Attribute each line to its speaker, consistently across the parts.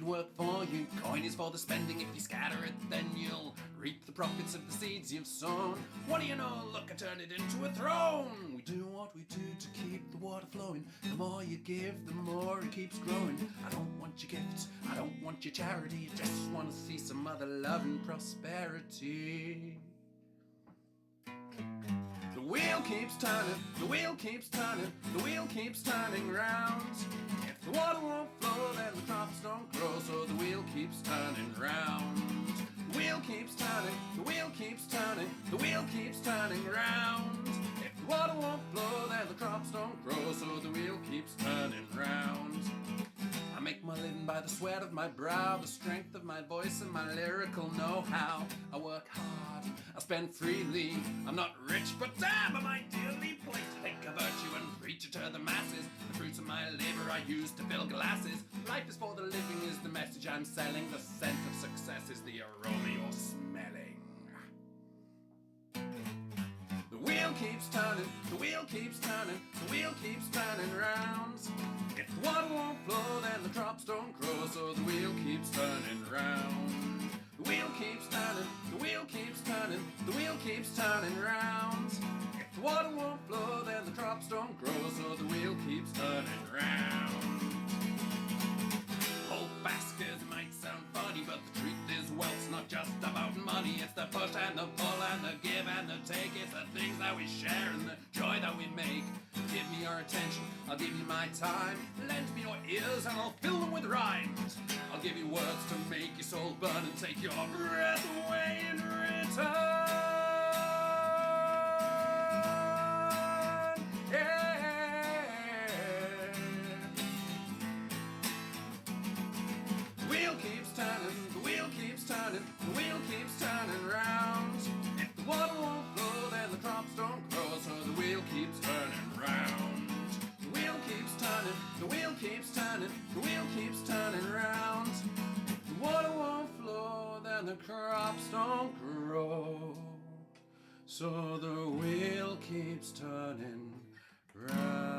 Speaker 1: it work for you. Coin is for the spending. If you scatter it, then you'll reap the profits of the seeds you've sown. What do you know? Look, I turned it into a throne. We do what we do to keep the water flowing. The more you give, the more it keeps growing. I don't want your gifts, I don't want your charity. I just want to see some other love and prosperity. The wheel keeps turning, the wheel keeps turning, the wheel keeps turning round. If the water won't flow, then the crops don't grow, so the wheel keeps turning round. The wheel keeps turning, the wheel keeps turning, the wheel keeps turning round. If the water won't flow, then the crops don't grow, so the wheel keeps turning round. I make my living by the sweat of my brow, the strength of my voice and my lyrical know-how. I work hard, I spend freely. I'm not rich, but damn, I'm ideally placed to think of virtue and preach it to the masses. The fruits of my labor I use to fill glasses. Life is for the living is the message I'm selling. The scent of success is the aroma you're smelling. The wheel keeps turning, the wheel keeps turning, the wheel keeps turning round. If the water won't flow, then the crops don't grow, so the wheel keeps turning round. The wheel keeps turning, the wheel keeps turning, the wheel keeps turning round. If the water won't flow, then the crops don't grow, so the wheel keeps turning round. Hold fast, 'cause it might sound funny, but the truth is wealth's not just about money. It's the push and the pull and the give and the take. It's the things that we share and the joy that we make. Give me your attention, I'll give you my time. Lend me your ears and I'll fill them with rhymes. I'll give you words to make your soul burn and take your breath away in return. Yeah. The wheel keeps turning, the wheel keeps turning, the wheel keeps turning round. If the water won't flow, then the crops don't grow, so the wheel keeps turning round. The wheel keeps turning, the wheel keeps turning, the wheel keeps turning round. If the water won't flow, then the crops don't grow, so the wheel keeps turning round.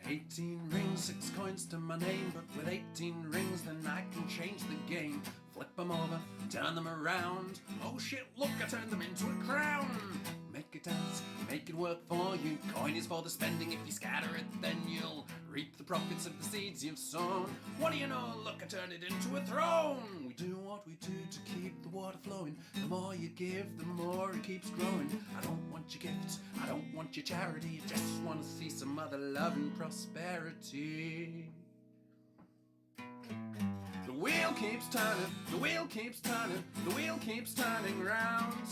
Speaker 1: 18 rings, 6 coins to my name, but with 18 rings then I can change the game. Flip them over, turn them around. Oh shit, look, I turned them into a crown. Make it dance, make it work for you. Coin is for the spending. If you scatter it, then you'll reap the profits of the seeds you've sown. What do you know? Look, I turned it into a throne. We do what we do to keep the water flowing. The more you give, the more it keeps growing. I don't want your gifts, I don't want your charity. I just want to see some other love and prosperity. The wheel keeps turning, the wheel keeps turning, the wheel keeps turning round.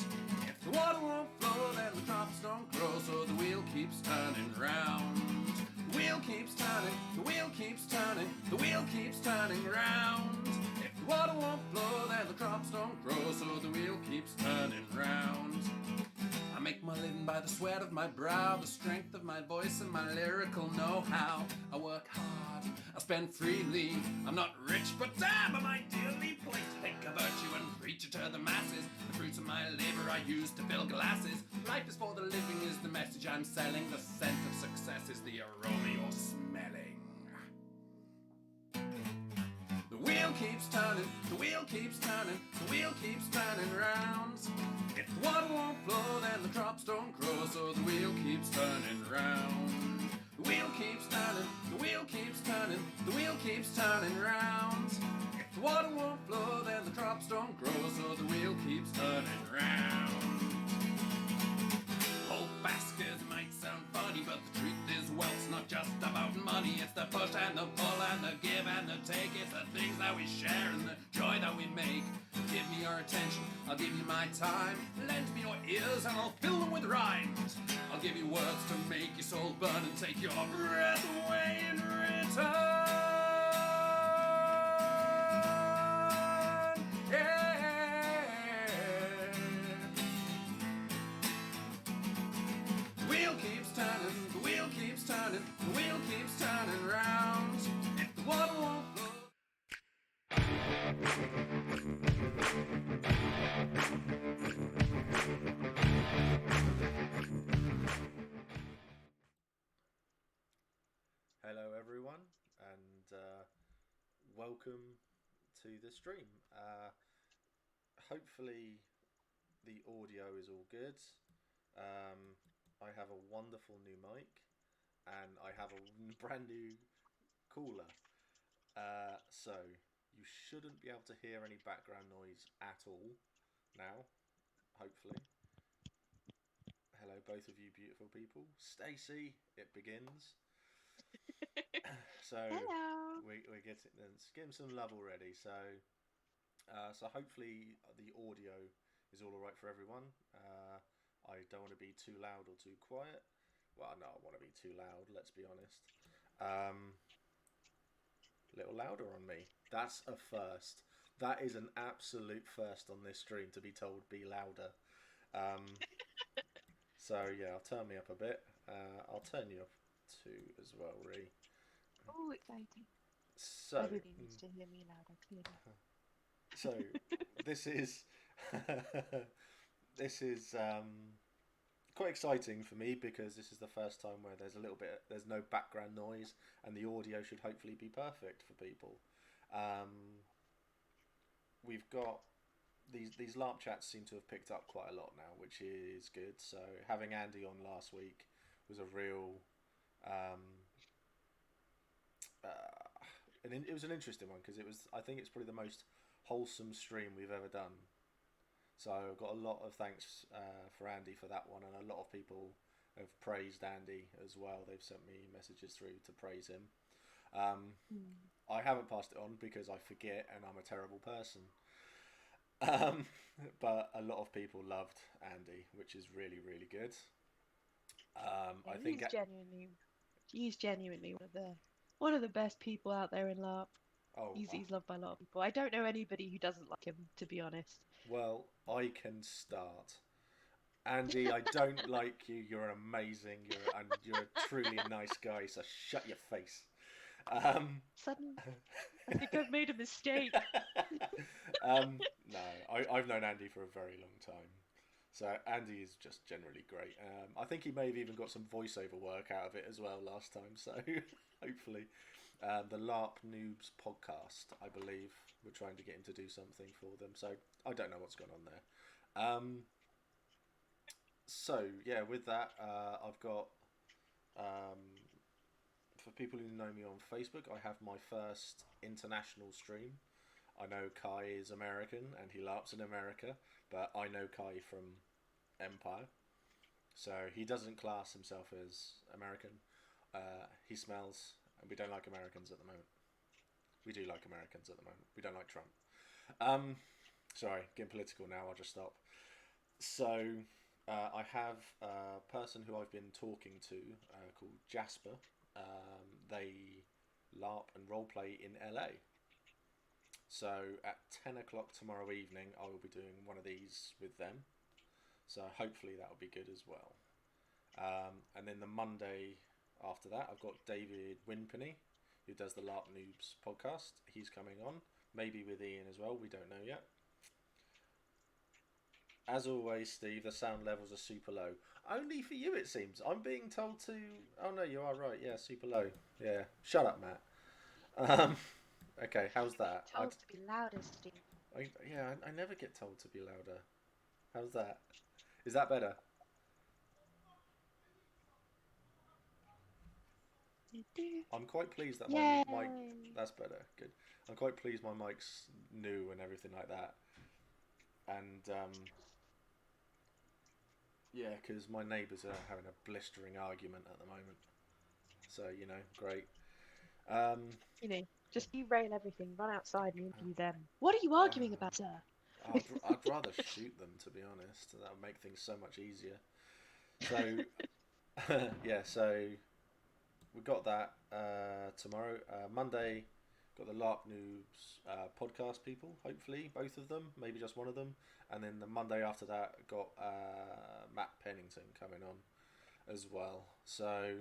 Speaker 1: If the water won't flow, then the crops don't grow, so the wheel keeps turning round. The wheel keeps turning, the wheel keeps turning, the wheel keeps turning round. If the water won't flow, then the crops don't grow, so the wheel keeps turning round. I make my living by the sweat of my brow, the strength of my voice and my lyrical know-how. I work hard, I spend freely. I'm not rich, but damn, I'm ideally placed to think of virtue and preach it to the masses. The fruits of my labor I use to fill glasses. Life is for the living is the message I'm selling. The scent of success is the aroma you're smelling. The wheel keeps turning, the wheel keeps turning, the wheel keeps turning round. If the water won't flow, then the crops don't grow, so the wheel keeps turning round. The wheel keeps turning, the wheel keeps turning, the wheel keeps turning round. If the water won't flow, then the crops don't grow, so the wheel keeps turning round. Hold fast, 'cause it might sound funny, but the truth is wealth's not just about money. It's the push and the pull and the give and the take. It's the things that we share and the joy that we make. Give me your attention, I'll give you my time. Lend me your ears and I'll fill them with rhymes. I'll give you words to make your soul burn and take your breath away in return. Yeah. turning round. If the water won't flow.
Speaker 2: Hello everyone, and welcome to the stream. Hopefully the audio is all good. I have a wonderful new mic, and I have a brand new cooler. So you shouldn't be able to hear any background noise at all now, hopefully. Hello, both of you beautiful people. Stacey, it begins. So
Speaker 3: Hello.
Speaker 2: we're getting, let's give him some love already. So hopefully the audio is all right for everyone. I don't want to be too loud or too quiet. Well, no, I want to be too loud. Let's be honest. A little louder on me. That's a first. That is an absolute first on this stream to be told be louder. So yeah, I'll turn me up a bit. I'll turn you up too as well, Ree.
Speaker 3: Oh, exciting.
Speaker 2: So
Speaker 3: Everybody needs to hear me louder, clearly.
Speaker 2: so this is this is quite exciting for me because this is the first time where there's no background noise, and the audio should hopefully be perfect for people. We've got these LARP chats seem to have picked up quite a lot now, which is good. So having Andy on last week was a real um, it was an interesting one because I think it's probably the most wholesome stream we've ever done. So I've got a lot of thanks for Andy for that one, and a lot of people have praised Andy as well. They've sent me messages through to praise him. I haven't passed it on because I forget and I'm a terrible person. But a lot of people loved Andy, which is really, really good. I think
Speaker 3: He's genuinely one of the best people out there in LARP.
Speaker 2: oh
Speaker 3: He's loved by a lot of people. I don't know anybody who doesn't like him, to be honest.
Speaker 2: well, I can start. Andy, I don't like you. You're amazing. You're truly a nice guy. So shut your face.
Speaker 3: Suddenly, I think I've made a mistake.
Speaker 2: No, I've known Andy for a very long time. So Andy is just generally great. I think he may have even got some voiceover work out of it as well last time. So hopefully, the LARP Noobs podcast, I believe, we're trying to get him to do something for them. So I don't know what's going on there. So yeah, with that, I've got for people who know me on Facebook, I have my first international stream. I know Kai is American and he LARPs in America, but I know Kai from Empire, so he doesn't class himself as American. He smells, and we don't like Americans at the moment. We do like Americans at the moment. We don't like Trump. Sorry, getting political now. I'll just stop. So I have a person who I've been talking to called Jasper. They LARP and roleplay in LA. So at 10 o'clock tomorrow evening, I will be doing one of these with them. So hopefully that will be good as well. And then the Monday after that, I've got David Winpenny, who does the LARP Noobs podcast. He's coming on, maybe with Ian as well. We don't know yet. As always, Steve, the sound levels are super low. Only for you, it seems. I'm being told to. Oh no, you are right. Yeah, super low. Yeah, shut up, Matt. Okay, how's that?
Speaker 3: Told to be louder, Steve.
Speaker 2: I never get told to be louder. How's that? Is that better? I'm quite pleased that my mic.
Speaker 3: Yay!
Speaker 2: That's better. Good. I'm quite pleased my mic's new and everything like that. And yeah, because my neighbours are having a blistering argument at the moment. So great.
Speaker 3: Just derail everything, run outside and interview them. What are you
Speaker 2: Uh,
Speaker 3: arguing about, sir?
Speaker 2: I'd rather shoot them, to be honest. That would make things so much easier. So yeah, so we got that tomorrow. Monday, got the LARP Noobs podcast people. Hopefully, both of them, maybe just one of them. And then the Monday after that, got Matt Pennington coming on as well. So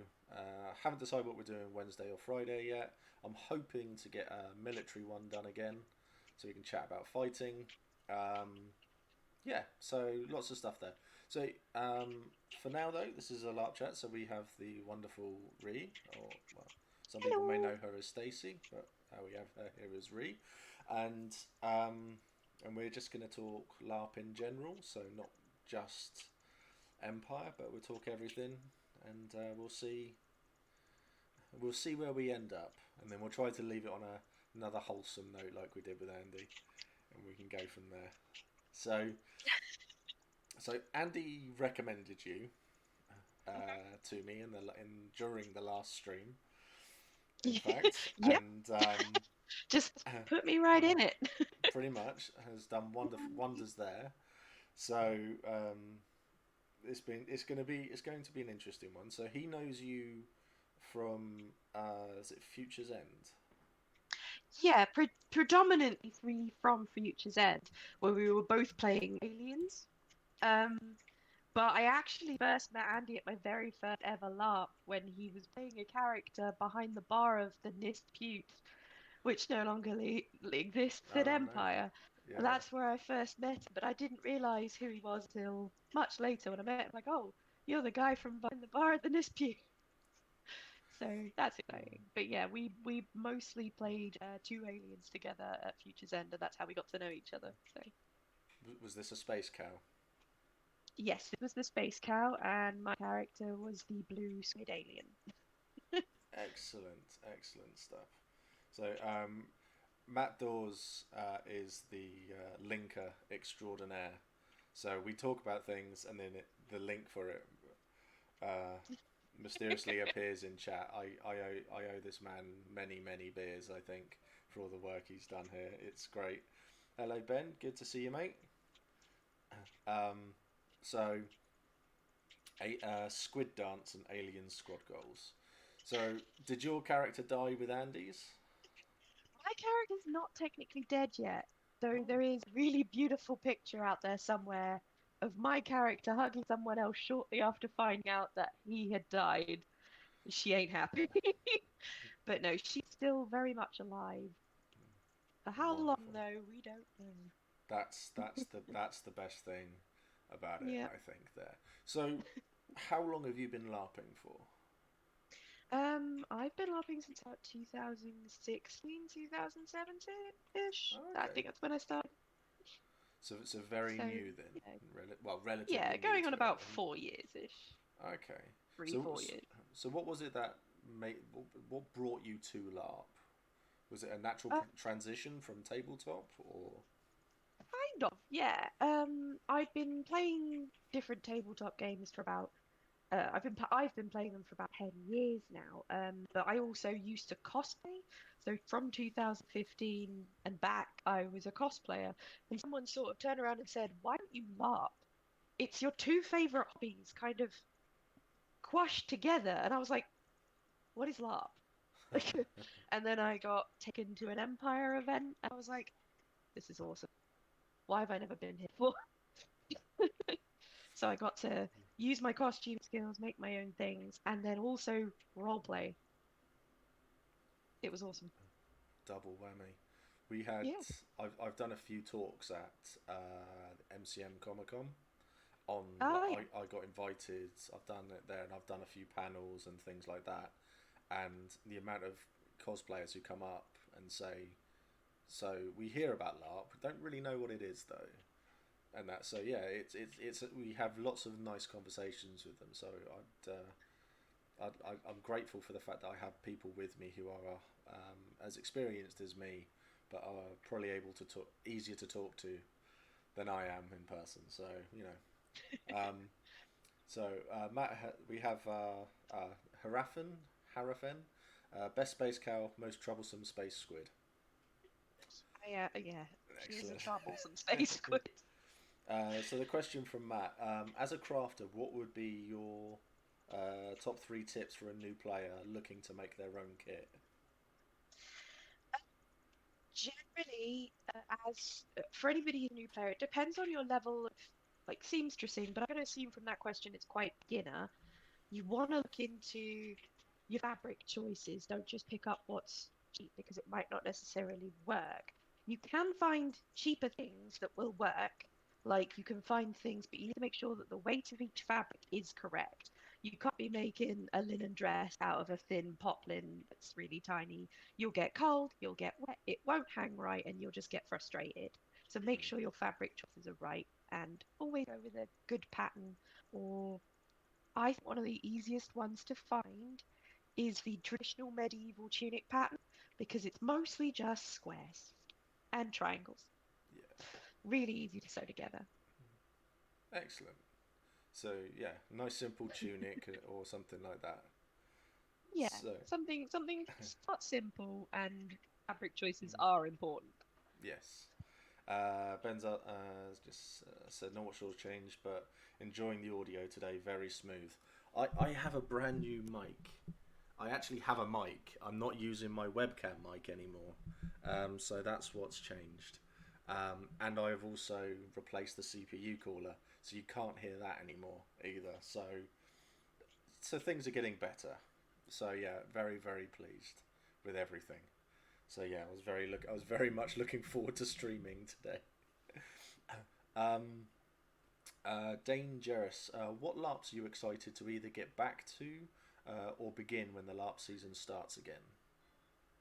Speaker 2: haven't decided what we're doing Wednesday or Friday yet. I'm hoping to get a military one done again, so we can chat about fighting. Yeah, so lots of stuff there. So for now though, this is a LARP chat. So we have the wonderful Ree, or well, some people may
Speaker 3: Hello.
Speaker 2: know her as Stacy, but we have her here as Ree, and um, and we're just going to talk LARP in general. So not just Empire, but we'll talk everything, and we'll see where we end up, and then we'll try to leave it on another wholesome note like we did with Andy, and we can go from there. So Andy recommended you to me during the last stream, in fact,
Speaker 3: Yep,
Speaker 2: and
Speaker 3: just put me right in it.
Speaker 2: pretty much has done wonders there. So it's going to be an interesting one. So he knows you from is it Future's End?
Speaker 3: Yeah, predominantly three from Future's End, where we were both playing aliens. Um, but I actually first met Andy at my very first ever LARP when he was playing a character behind the bar of the NIST Pute, which no longer exists at
Speaker 2: Oh no,
Speaker 3: Empire. And
Speaker 2: yeah.
Speaker 3: that's where I first met him, but I didn't realize who he was till much later when I met him. Like, oh, you're the guy from behind the bar at the NIST Pute. So that's exciting. But yeah, we mostly played two aliens together at Future's End, and that's how we got to know each other. So
Speaker 2: Was this a space cow?
Speaker 3: yes, it was the space cow, and my character was the blue squid alien.
Speaker 2: Excellent, excellent stuff. So Matt Dawes is the linker extraordinaire. So we talk about things, and then the link for it uh, mysteriously appears in chat. I owe this man many beers. I think for all the work he's done here. It's great. Hello Ben, good to see you, mate. Um, so Squid Dance and Alien Squad Goals. So did your character die with Andy's?
Speaker 3: My character's not technically dead yet, though
Speaker 2: Oh.
Speaker 3: there is a really beautiful picture out there somewhere of my character hugging someone else shortly after finding out that he had died. She ain't happy. But no, she's still very much alive. For how long,
Speaker 2: Wonderful.
Speaker 3: though, we don't know.
Speaker 2: That's the best thing about it,
Speaker 3: Yeah.
Speaker 2: I think. There. So, how long have you been LARPing for?
Speaker 3: I've been LARPing since about 2016, 2017-ish.
Speaker 2: Oh,
Speaker 3: I
Speaker 2: okay.
Speaker 3: think that's when I started.
Speaker 2: So it's a very
Speaker 3: So,
Speaker 2: new then.
Speaker 3: you know,
Speaker 2: Well, relatively
Speaker 3: yeah,
Speaker 2: new
Speaker 3: going on
Speaker 2: to it
Speaker 3: about
Speaker 2: then.
Speaker 3: 4 years-ish.
Speaker 2: Okay.
Speaker 3: Three,
Speaker 2: So
Speaker 3: 4 years.
Speaker 2: so what was it that made what brought you to LARP? Was it a natural
Speaker 3: Uh,
Speaker 2: transition from tabletop or?
Speaker 3: kind of, yeah. I've been playing different tabletop games for about I've been playing them for about 10 years now. But I also used to cosplay. So from 2015 and back, I was a cosplayer. And someone sort of turned around and said, "Why don't you LARP? It's your two favorite hobbies kind of quashed together." And I was like, "What is LARP?" And then I got taken to an Empire event, and I was like, "This is awesome. Why have I never been here before?" So I got to use my costume skills, make my own things, and then also roleplay. It was awesome.
Speaker 2: Double whammy. We had
Speaker 3: Yeah.
Speaker 2: I've done a few talks at MCM Comic Con. On
Speaker 3: Oh, yeah.
Speaker 2: I got invited. I've done it there, and I've done a few panels and things like that. And the amount of cosplayers who come up and say, "So we hear about LARP, we don't really know what it is though." And that so yeah, it's we have lots of nice conversations with them. So I'm grateful for the fact that I have people with me who are as experienced as me, but are probably able to talk easier to talk to than I am in person. So you know, Matt, we have Harafen, best space cow, most troublesome space squid.
Speaker 3: Yeah. She is a
Speaker 2: Excellent.
Speaker 3: troublesome space squid.
Speaker 2: So the question from Matt: as a crafter, what would be your top three tips for a new player looking to make their own kit?
Speaker 3: Generally, as for anybody who's a new player, it depends on your level of like seamstressing, but I'm going to assume from that question it's quite beginner. you want to look into your fabric choices. Don't just pick up what's cheap because it might not necessarily work. You can find cheaper things that will work. Like you can find things, but you need to make sure that the weight of each fabric is correct. You can't be making a linen dress out of a thin poplin that's really tiny. You'll get cold, you'll get wet, it won't hang right, and you'll just get frustrated. So make sure your fabric choices are right and always go with a good pattern. Or I think one of the easiest ones to find is the traditional medieval tunic pattern because it's mostly just squares and triangles.
Speaker 2: Yeah.
Speaker 3: Really easy to sew together.
Speaker 2: Excellent. So yeah, nice simple tunic or something like that.
Speaker 3: Yeah,
Speaker 2: So
Speaker 3: something start simple and fabric choices are important.
Speaker 2: yes. Ben's just said not much will change, but enjoying the audio today. Very smooth. I have a brand new mic. I actually have a mic. I'm not using my webcam mic anymore. So that's what's changed. And I've also replaced the CPU caller, so you can't hear that anymore either. So things are getting better. So yeah, very very pleased with everything. So yeah, I was very much looking forward to streaming today. Um, Dangerous. What LARPs are you excited to either get back to or begin when the LARP season starts again?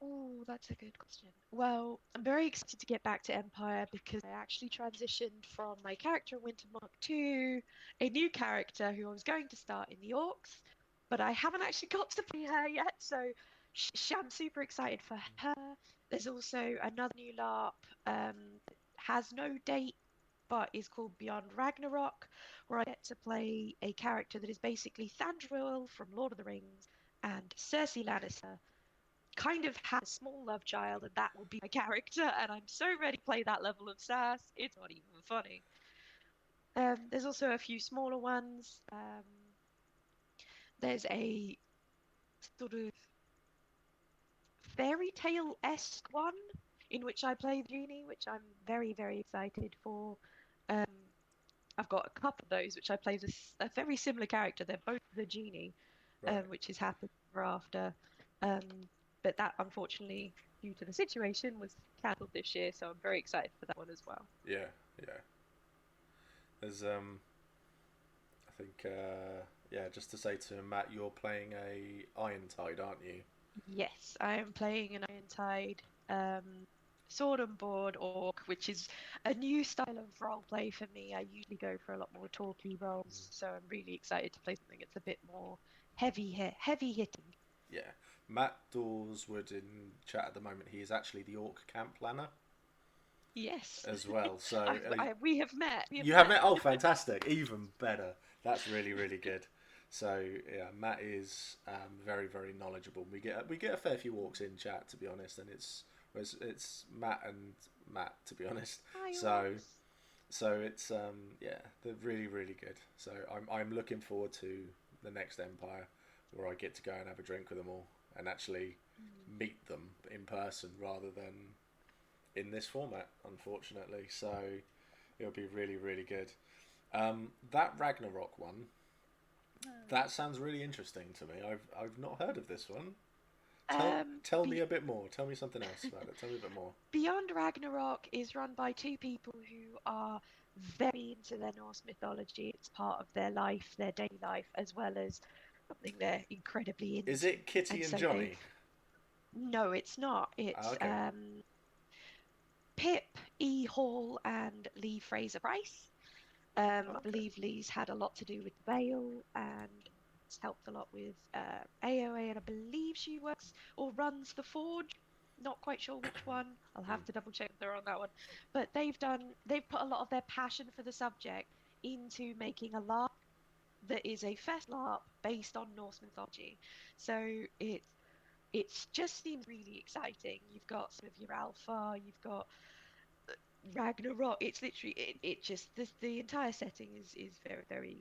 Speaker 3: Oh, that's a good question. Well, I'm very excited to get back to Empire because I actually transitioned from my character in Wintermark to a new character who I was going to start in the Orcs, but I haven't actually got to play her yet, so I'm super excited for her. There's also another new LARP that has no date but is called Beyond Ragnarok, where I get to play a character that is basically Thranduil from Lord of the Rings and Cersei Lannister kind of had a small love child, and that will be my character. And I'm so ready to play that level of sass. It's not even funny. There's also a few smaller ones. There's a sort of fairy tale esque one in which I play the genie, which I'm very, very excited for. Um, I've got a couple of those which I play this a very similar character. They're both the genie,
Speaker 2: Right.
Speaker 3: which is happened ever after. But that unfortunately, due to the situation, was cancelled this year. So I'm very excited for that one as well.
Speaker 2: Yeah, yeah. There's I think yeah, just to say to Matt, you're playing a Iron Tide, aren't you?
Speaker 3: Yes, I am playing an Iron Tide sword and board orc, which is a new style of role play for me. I usually go for a lot more talky roles, so I'm really excited to play something that's a bit more heavy hitting.
Speaker 2: Yeah. Matt Daweswood in chat at the moment. He is actually the Orc camp planner
Speaker 3: Yes,
Speaker 2: as well. So
Speaker 3: we have met. We have
Speaker 2: you have
Speaker 3: met.
Speaker 2: met. Oh, fantastic! Even better. That's really really good. So yeah, Matt is very very knowledgeable. We get a fair few walks in chat to be honest, and it's Matt and Matt to be honest.
Speaker 3: Hi,
Speaker 2: So
Speaker 3: orcs.
Speaker 2: it's yeah, they're really really good. So I'm looking forward to the next Empire where I get to go and have a drink with them all and actually
Speaker 3: Mm.
Speaker 2: meet them in person rather than in this format, unfortunately. So it'll be really really good. That Ragnarok one, that sounds really interesting to me. I've not heard of this one. Tell me
Speaker 3: Be
Speaker 2: a bit more. Tell me something else about it. Tell me a bit more.
Speaker 3: Beyond Ragnarok is run by two people who are very into their Norse mythology. It's part of their life, their daily life, as well as something they're incredibly
Speaker 2: Is
Speaker 3: into.
Speaker 2: it Kitty
Speaker 3: And
Speaker 2: and
Speaker 3: so they've
Speaker 2: Johnny?
Speaker 3: no, it's not.
Speaker 2: Ah,
Speaker 3: It's
Speaker 2: okay.
Speaker 3: Pip, E. Hall, and Lee Fraser Price. I
Speaker 2: Okay.
Speaker 3: believe Lee's had a lot to do with Vale and has helped a lot with AOA, and I believe she works or runs the Forge. Not quite sure which one. I'll
Speaker 2: Mm.
Speaker 3: have to double check with her on that one. But they've put a lot of their passion for the subject into making a LARP that is a fest LARP based on Norse mythology. So it's just seems really exciting. You've got sort of your alpha, you've got Ragnarok. It's literally it just the entire setting is very very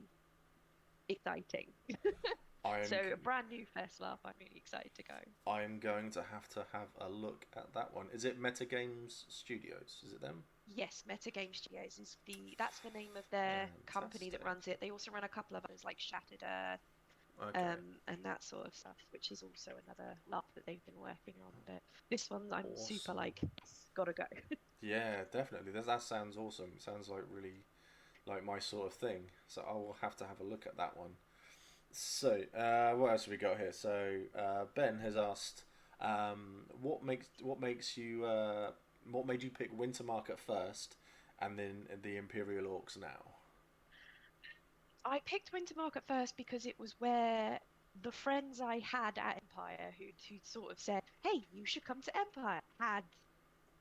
Speaker 3: exciting.
Speaker 2: I
Speaker 3: So
Speaker 2: am
Speaker 3: a brand new fest lap. I'm really excited to go.
Speaker 2: I am going to have a look at that one. Is it Metagames Studios? Is it them?
Speaker 3: Yes, Metagame Studios that's the name of their company that
Speaker 2: Fantastic.
Speaker 3: runs it. They also run a couple of others like Shattered Earth.
Speaker 2: Okay.
Speaker 3: and that sort of stuff, which is also another LARP that they've been working on. But this one, I'm super
Speaker 2: Awesome.
Speaker 3: like, yes, gotta go.
Speaker 2: Yeah, definitely. That sounds awesome. Sounds like really like my sort of thing. So I will have to have a look at that one. So, what else have we got here? So, Ben has asked, what makes you what made you pick Winter Market first, and then the Imperial Orcs now?
Speaker 3: I picked Wintermark at first because it was where the friends I had at Empire who sort of said, "Hey, you should come to Empire," had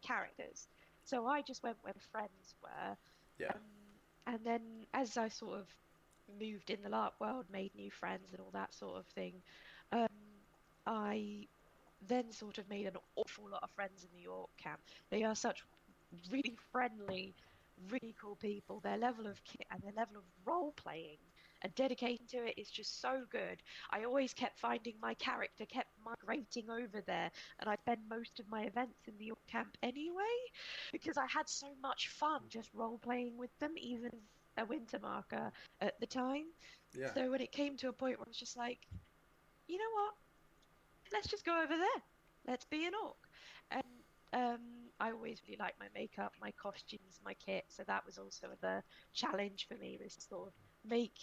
Speaker 3: characters. So I just went where the friends were.
Speaker 2: Yeah,
Speaker 3: Um, and then as I sort of moved in the LARP world, made new friends and all that sort of thing, um, I then sort of made an awful lot of friends in the York camp. They are such really friendly, really cool people. Their level of kit and their level of role playing and dedication to it is just so good. I always kept finding my character kept migrating over there, and I spend most of my events in the York camp anyway because I had so much fun just role playing with them, even as a winter marker at the time.
Speaker 2: yeah,
Speaker 3: So when it came to a point where I was just like, you know what? Let's just go over there. Let's be an orc. And I always really like my makeup, my costumes, my kit. So that was also the challenge for me was to sort of make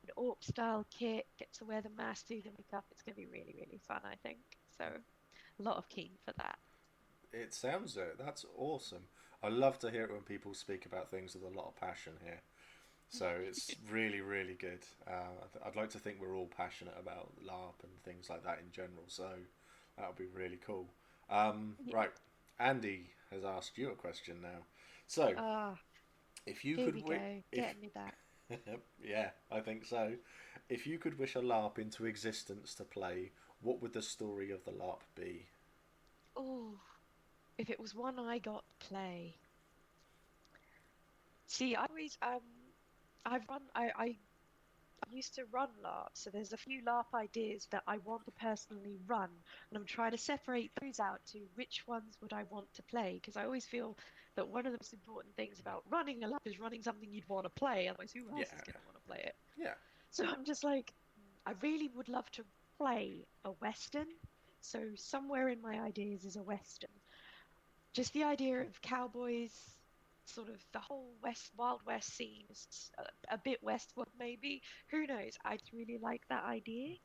Speaker 3: an orc style kit, get to wear the mask, do the makeup. It's going to be really, really fun, I think. So a lot of keen for that.
Speaker 2: it sounds it. That's awesome. I love to hear it when people speak about things with a lot of passion here. So it's really, really good. I'd like to think we're all passionate about LARP and things like that in general. So that would be really cool.
Speaker 3: Yeah.
Speaker 2: Right, Andy has asked you a question now. So
Speaker 3: Ah,
Speaker 2: if you
Speaker 3: here
Speaker 2: could
Speaker 3: we
Speaker 2: wish,
Speaker 3: go.
Speaker 2: if
Speaker 3: Getting me back.
Speaker 2: yeah, I think so. If you could wish a LARP into existence to play, what would the story of the LARP be?
Speaker 3: Oh, if it was one I got to play. See, I always I've run I used to run LARP, so there's a few LARP ideas that I want to personally run, and I'm trying to separate those out to which ones would I want to play, because I always feel that one of the most important things about running a LARP is running something you'd want to play, otherwise who
Speaker 2: Yeah,
Speaker 3: else is going to want to play it?
Speaker 2: yeah,
Speaker 3: So I'm just like, I really would love to play a Western, so somewhere in my ideas is a Western. Just the idea of cowboys, sort of the whole Wild West scene is a bit westward, maybe. Who knows? I just really like that idea.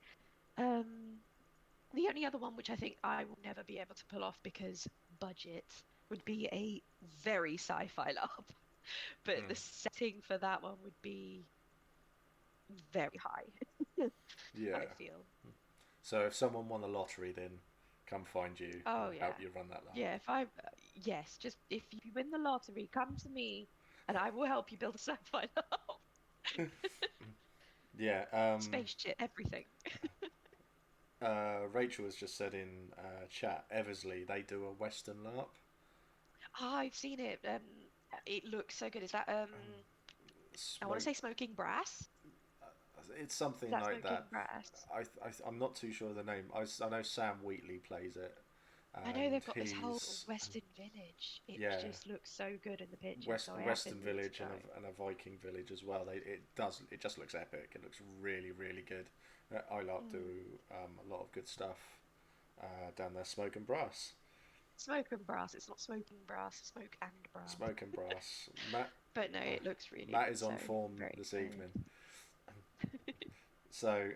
Speaker 3: Um, the only other one which I think I will never be able to pull off because budget would be a very sci-fi LARP, but the
Speaker 2: mm,
Speaker 3: setting for that one would be very high.
Speaker 2: yeah.
Speaker 3: I feel.
Speaker 2: So if someone won the lottery, then come find you and
Speaker 3: Oh
Speaker 2: we'll help
Speaker 3: yeah,
Speaker 2: you run that
Speaker 3: yeah. If I yes, just if you win the lottery, come to me, and I will help you build a sci-fi LARP.
Speaker 2: LARP. Yeah.
Speaker 3: Spaceship, everything.
Speaker 2: Rachel has just said in chat, Eversley, they do a Western LARP.
Speaker 3: Ah, I've seen it. It looks so good. Is that
Speaker 2: Um,
Speaker 3: I want to
Speaker 2: smoke.
Speaker 3: say Smoking Brass.
Speaker 2: It's
Speaker 3: Is
Speaker 2: something
Speaker 3: that
Speaker 2: like
Speaker 3: Smoking
Speaker 2: that.
Speaker 3: Brass?
Speaker 2: I'm not too sure of the name. I know Sam Wheatley plays it,
Speaker 3: I know they've
Speaker 2: and
Speaker 3: got this whole
Speaker 2: he's
Speaker 3: Western village. It
Speaker 2: yeah,
Speaker 3: just looks so good in the picture, so I have been
Speaker 2: Western
Speaker 3: meaning to
Speaker 2: village
Speaker 3: go.
Speaker 2: and a Viking village as well. It just looks epic. It looks really really good. ILARP do
Speaker 3: Mm.
Speaker 2: a lot of good stuff down there. Smoke and Brass,
Speaker 3: Smoke and Brass. It's not Smoking Brass. Smoke and Brass.
Speaker 2: Smoke and Brass. Matt
Speaker 3: But no, it looks really
Speaker 2: Matt
Speaker 3: good.
Speaker 2: is
Speaker 3: So
Speaker 2: on form
Speaker 3: very
Speaker 2: this evening.
Speaker 3: excited.
Speaker 2: So,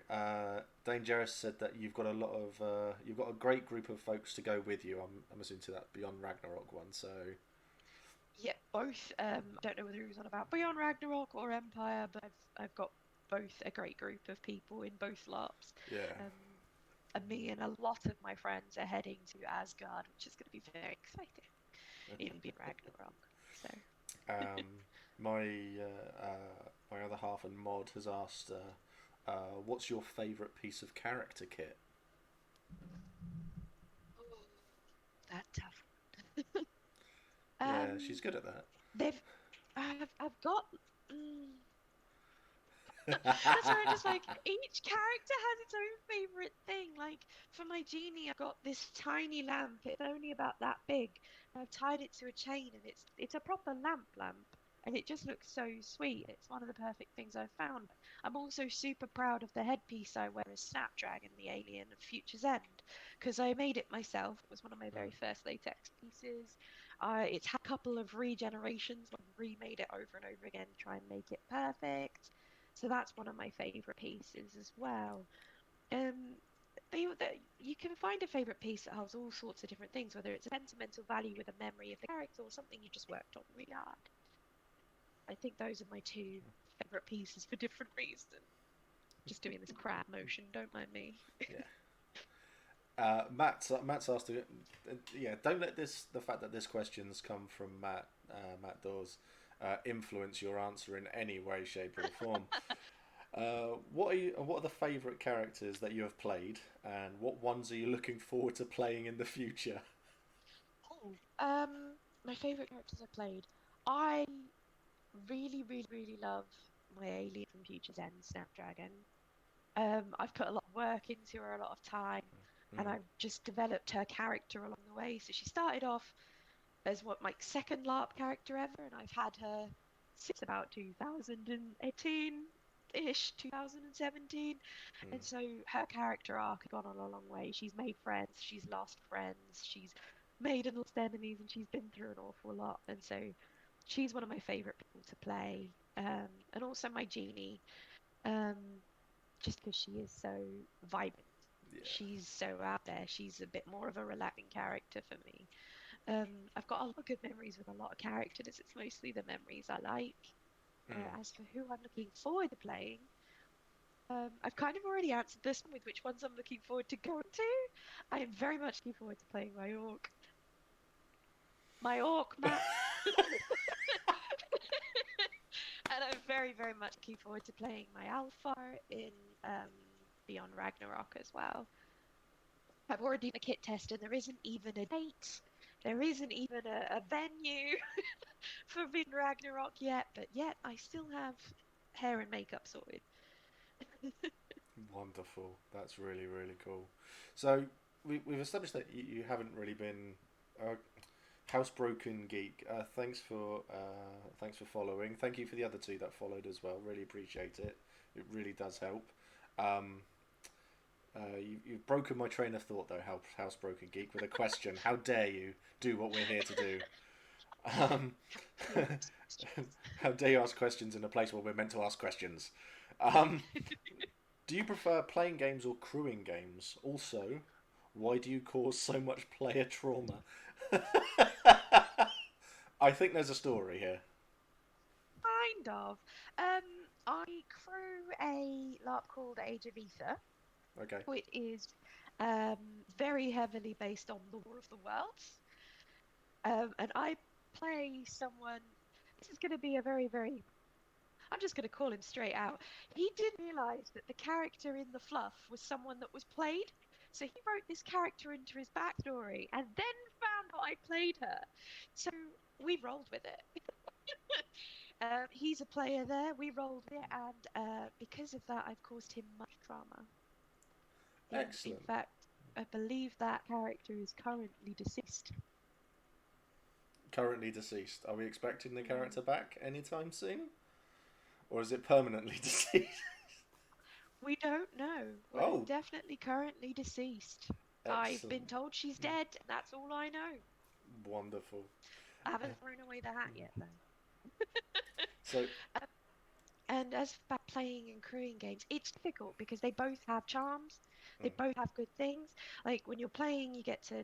Speaker 2: Dangerous said that you've got a lot of you've got a great group of folks to go with you. I'm assuming to that Beyond Ragnarok one. So,
Speaker 3: Yeah, both. I don't know whether he was on about Beyond Ragnarok or Empire, but I've got both a great group of people in both LARPs.
Speaker 2: yeah,
Speaker 3: Um, and me and a lot of my friends are heading to Asgard, which is going to be very exciting. Even be Ragnarok. So
Speaker 2: um, my my other half and Mod has asked, what's your favourite piece of character kit?
Speaker 3: that tough.
Speaker 2: Yeah, she's good at
Speaker 3: They've I've got. Mm, that's why I'm just
Speaker 2: that.
Speaker 3: like each character has its own favorite thing. Like for my genie, I've got this tiny lamp. It's only about that big. I've tied it to a chain, and it's a proper lamp. and it just looks so sweet. It's one of the perfect things I've found. I'm also super proud of the headpiece I wear as Snapdragon, the alien of Future's End, because I made it myself. It was one of my very first latex pieces. It's had a couple of regenerations. I remade it over and over again to try and make it perfect. So that's one of my favorite pieces as well. Um, you can find a favorite piece that holds all sorts of different things, whether it's a sentimental value with a memory of the character or something you just worked on really hard. I think those are my two favorite pieces for different reasons. Just doing this crab motion, don't mind me.
Speaker 2: Yeah. Matt's asked to, yeah. Don't let the fact that this question's come from Matt Dawes, influence your answer in any way, shape, or form. What are the favourite characters that you have played, and what ones are you looking forward to playing in the future?
Speaker 3: Oh, my favorite characters I played. I really, really, really love my alien from Future's End, Snapdragon. I've put a lot of work into her, a lot of time, and
Speaker 2: Mm,
Speaker 3: I've just developed her character along the way. So she started off as what my second LARP character ever, and I've had her since about 2018-ish, 2017. And
Speaker 2: mm,
Speaker 3: so her character arc has gone on a long way. She's made friends, she's lost friends, she's made and lost enemies, and she's been through an awful lot. And so she's one of my favorite people to play. And also my genie, um, just because she is so vibrant.
Speaker 2: yeah.
Speaker 3: She's so out there. She's a bit more of a relaxing character for me. I've got a lot of good memories with a lot of characters. It's mostly the memories I like.
Speaker 2: Mm.
Speaker 3: As for who I'm looking forward to playing, I've kind of already answered this one with which ones I'm looking forward to going to. I am very much looking forward to playing my orc. My orc, Matt. And I'm very, very much looking forward to playing my alpha in um, Beyond Ragnarok as well. I've already done a kit test and there isn't even a date. There isn't even a venue for Beyond Ragnarok yet, but yet I still have hair and makeup sorted.
Speaker 2: Wonderful. That's really, really cool. So we've established that you haven't really been a housebroken geek. Thanks for following. Thank you for the other two that followed as well. Really appreciate it. It really does help. Um, you've broken my train of thought though, housebroken geek, with a question. How dare you do what we're here to do? Um, how dare you ask questions in a place where we're meant to ask questions? Um, do you prefer playing games or crewing games? Also, why do you cause so much player trauma? I think there's a story here.
Speaker 3: Kind of. Um, I crew a LARP called Age of Ether,
Speaker 2: Okay.
Speaker 3: which is um, very heavily based on the War of the Worlds. And I play someone. This is going to be a very, very. I'm just going to call him straight out. He didn't realize that the character in the fluff was someone that was played. So he wrote this character into his backstory and then found out I played her. So we rolled with it. He's a player there. We rolled it, and because of that, I've caused him much trauma. In
Speaker 2: Excellent.
Speaker 3: fact, I believe that character is currently deceased.
Speaker 2: Currently deceased. Are we expecting the
Speaker 3: Mm.
Speaker 2: character back anytime soon? Or is it permanently deceased?
Speaker 3: We don't know, but it's
Speaker 2: Oh,
Speaker 3: definitely currently deceased. I've been
Speaker 2: excellent.
Speaker 3: told she's dead, and that's all I know.
Speaker 2: Wonderful.
Speaker 3: I haven't thrown away the hat yet, though.
Speaker 2: So,
Speaker 3: And as for playing and crewing games, it's difficult because they both have charms. They
Speaker 2: mm,
Speaker 3: both have good things. Like when you're playing, you get to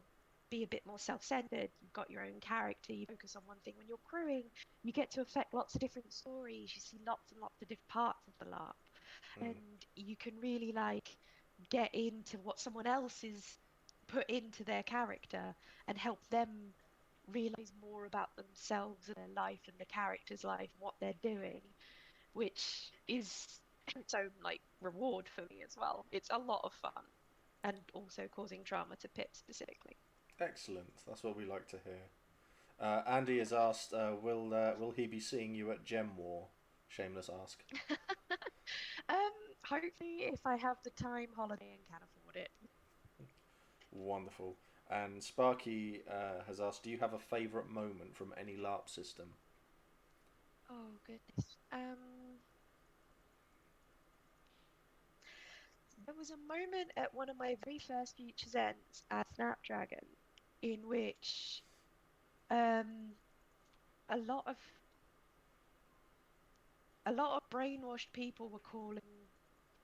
Speaker 3: be a bit more self-centered. You've got your own character. You focus on one thing. When you're crewing, you get to affect lots of different stories. You see lots and lots of different parts of the LARP,
Speaker 2: mm,
Speaker 3: and you can really like get into what someone else is put into their character and help them realize more about themselves and their life and the character's life and what they're doing, which is its own like reward for me as well. It's a lot of fun and also causing trauma to Pip specifically.
Speaker 2: excellent. That's what we like to hear. Andy has asked, will he be seeing you at Gem War? Shameless ask.
Speaker 3: Hopefully, if I have the time, holiday, and can afford it.
Speaker 2: Wonderful. And Sparky has asked, do you have a favourite moment from any LARP system?
Speaker 3: Oh goodness. There was a moment at one of my very first Futures Ends at Snapdragon in which um a lot of a lot of brainwashed people were calling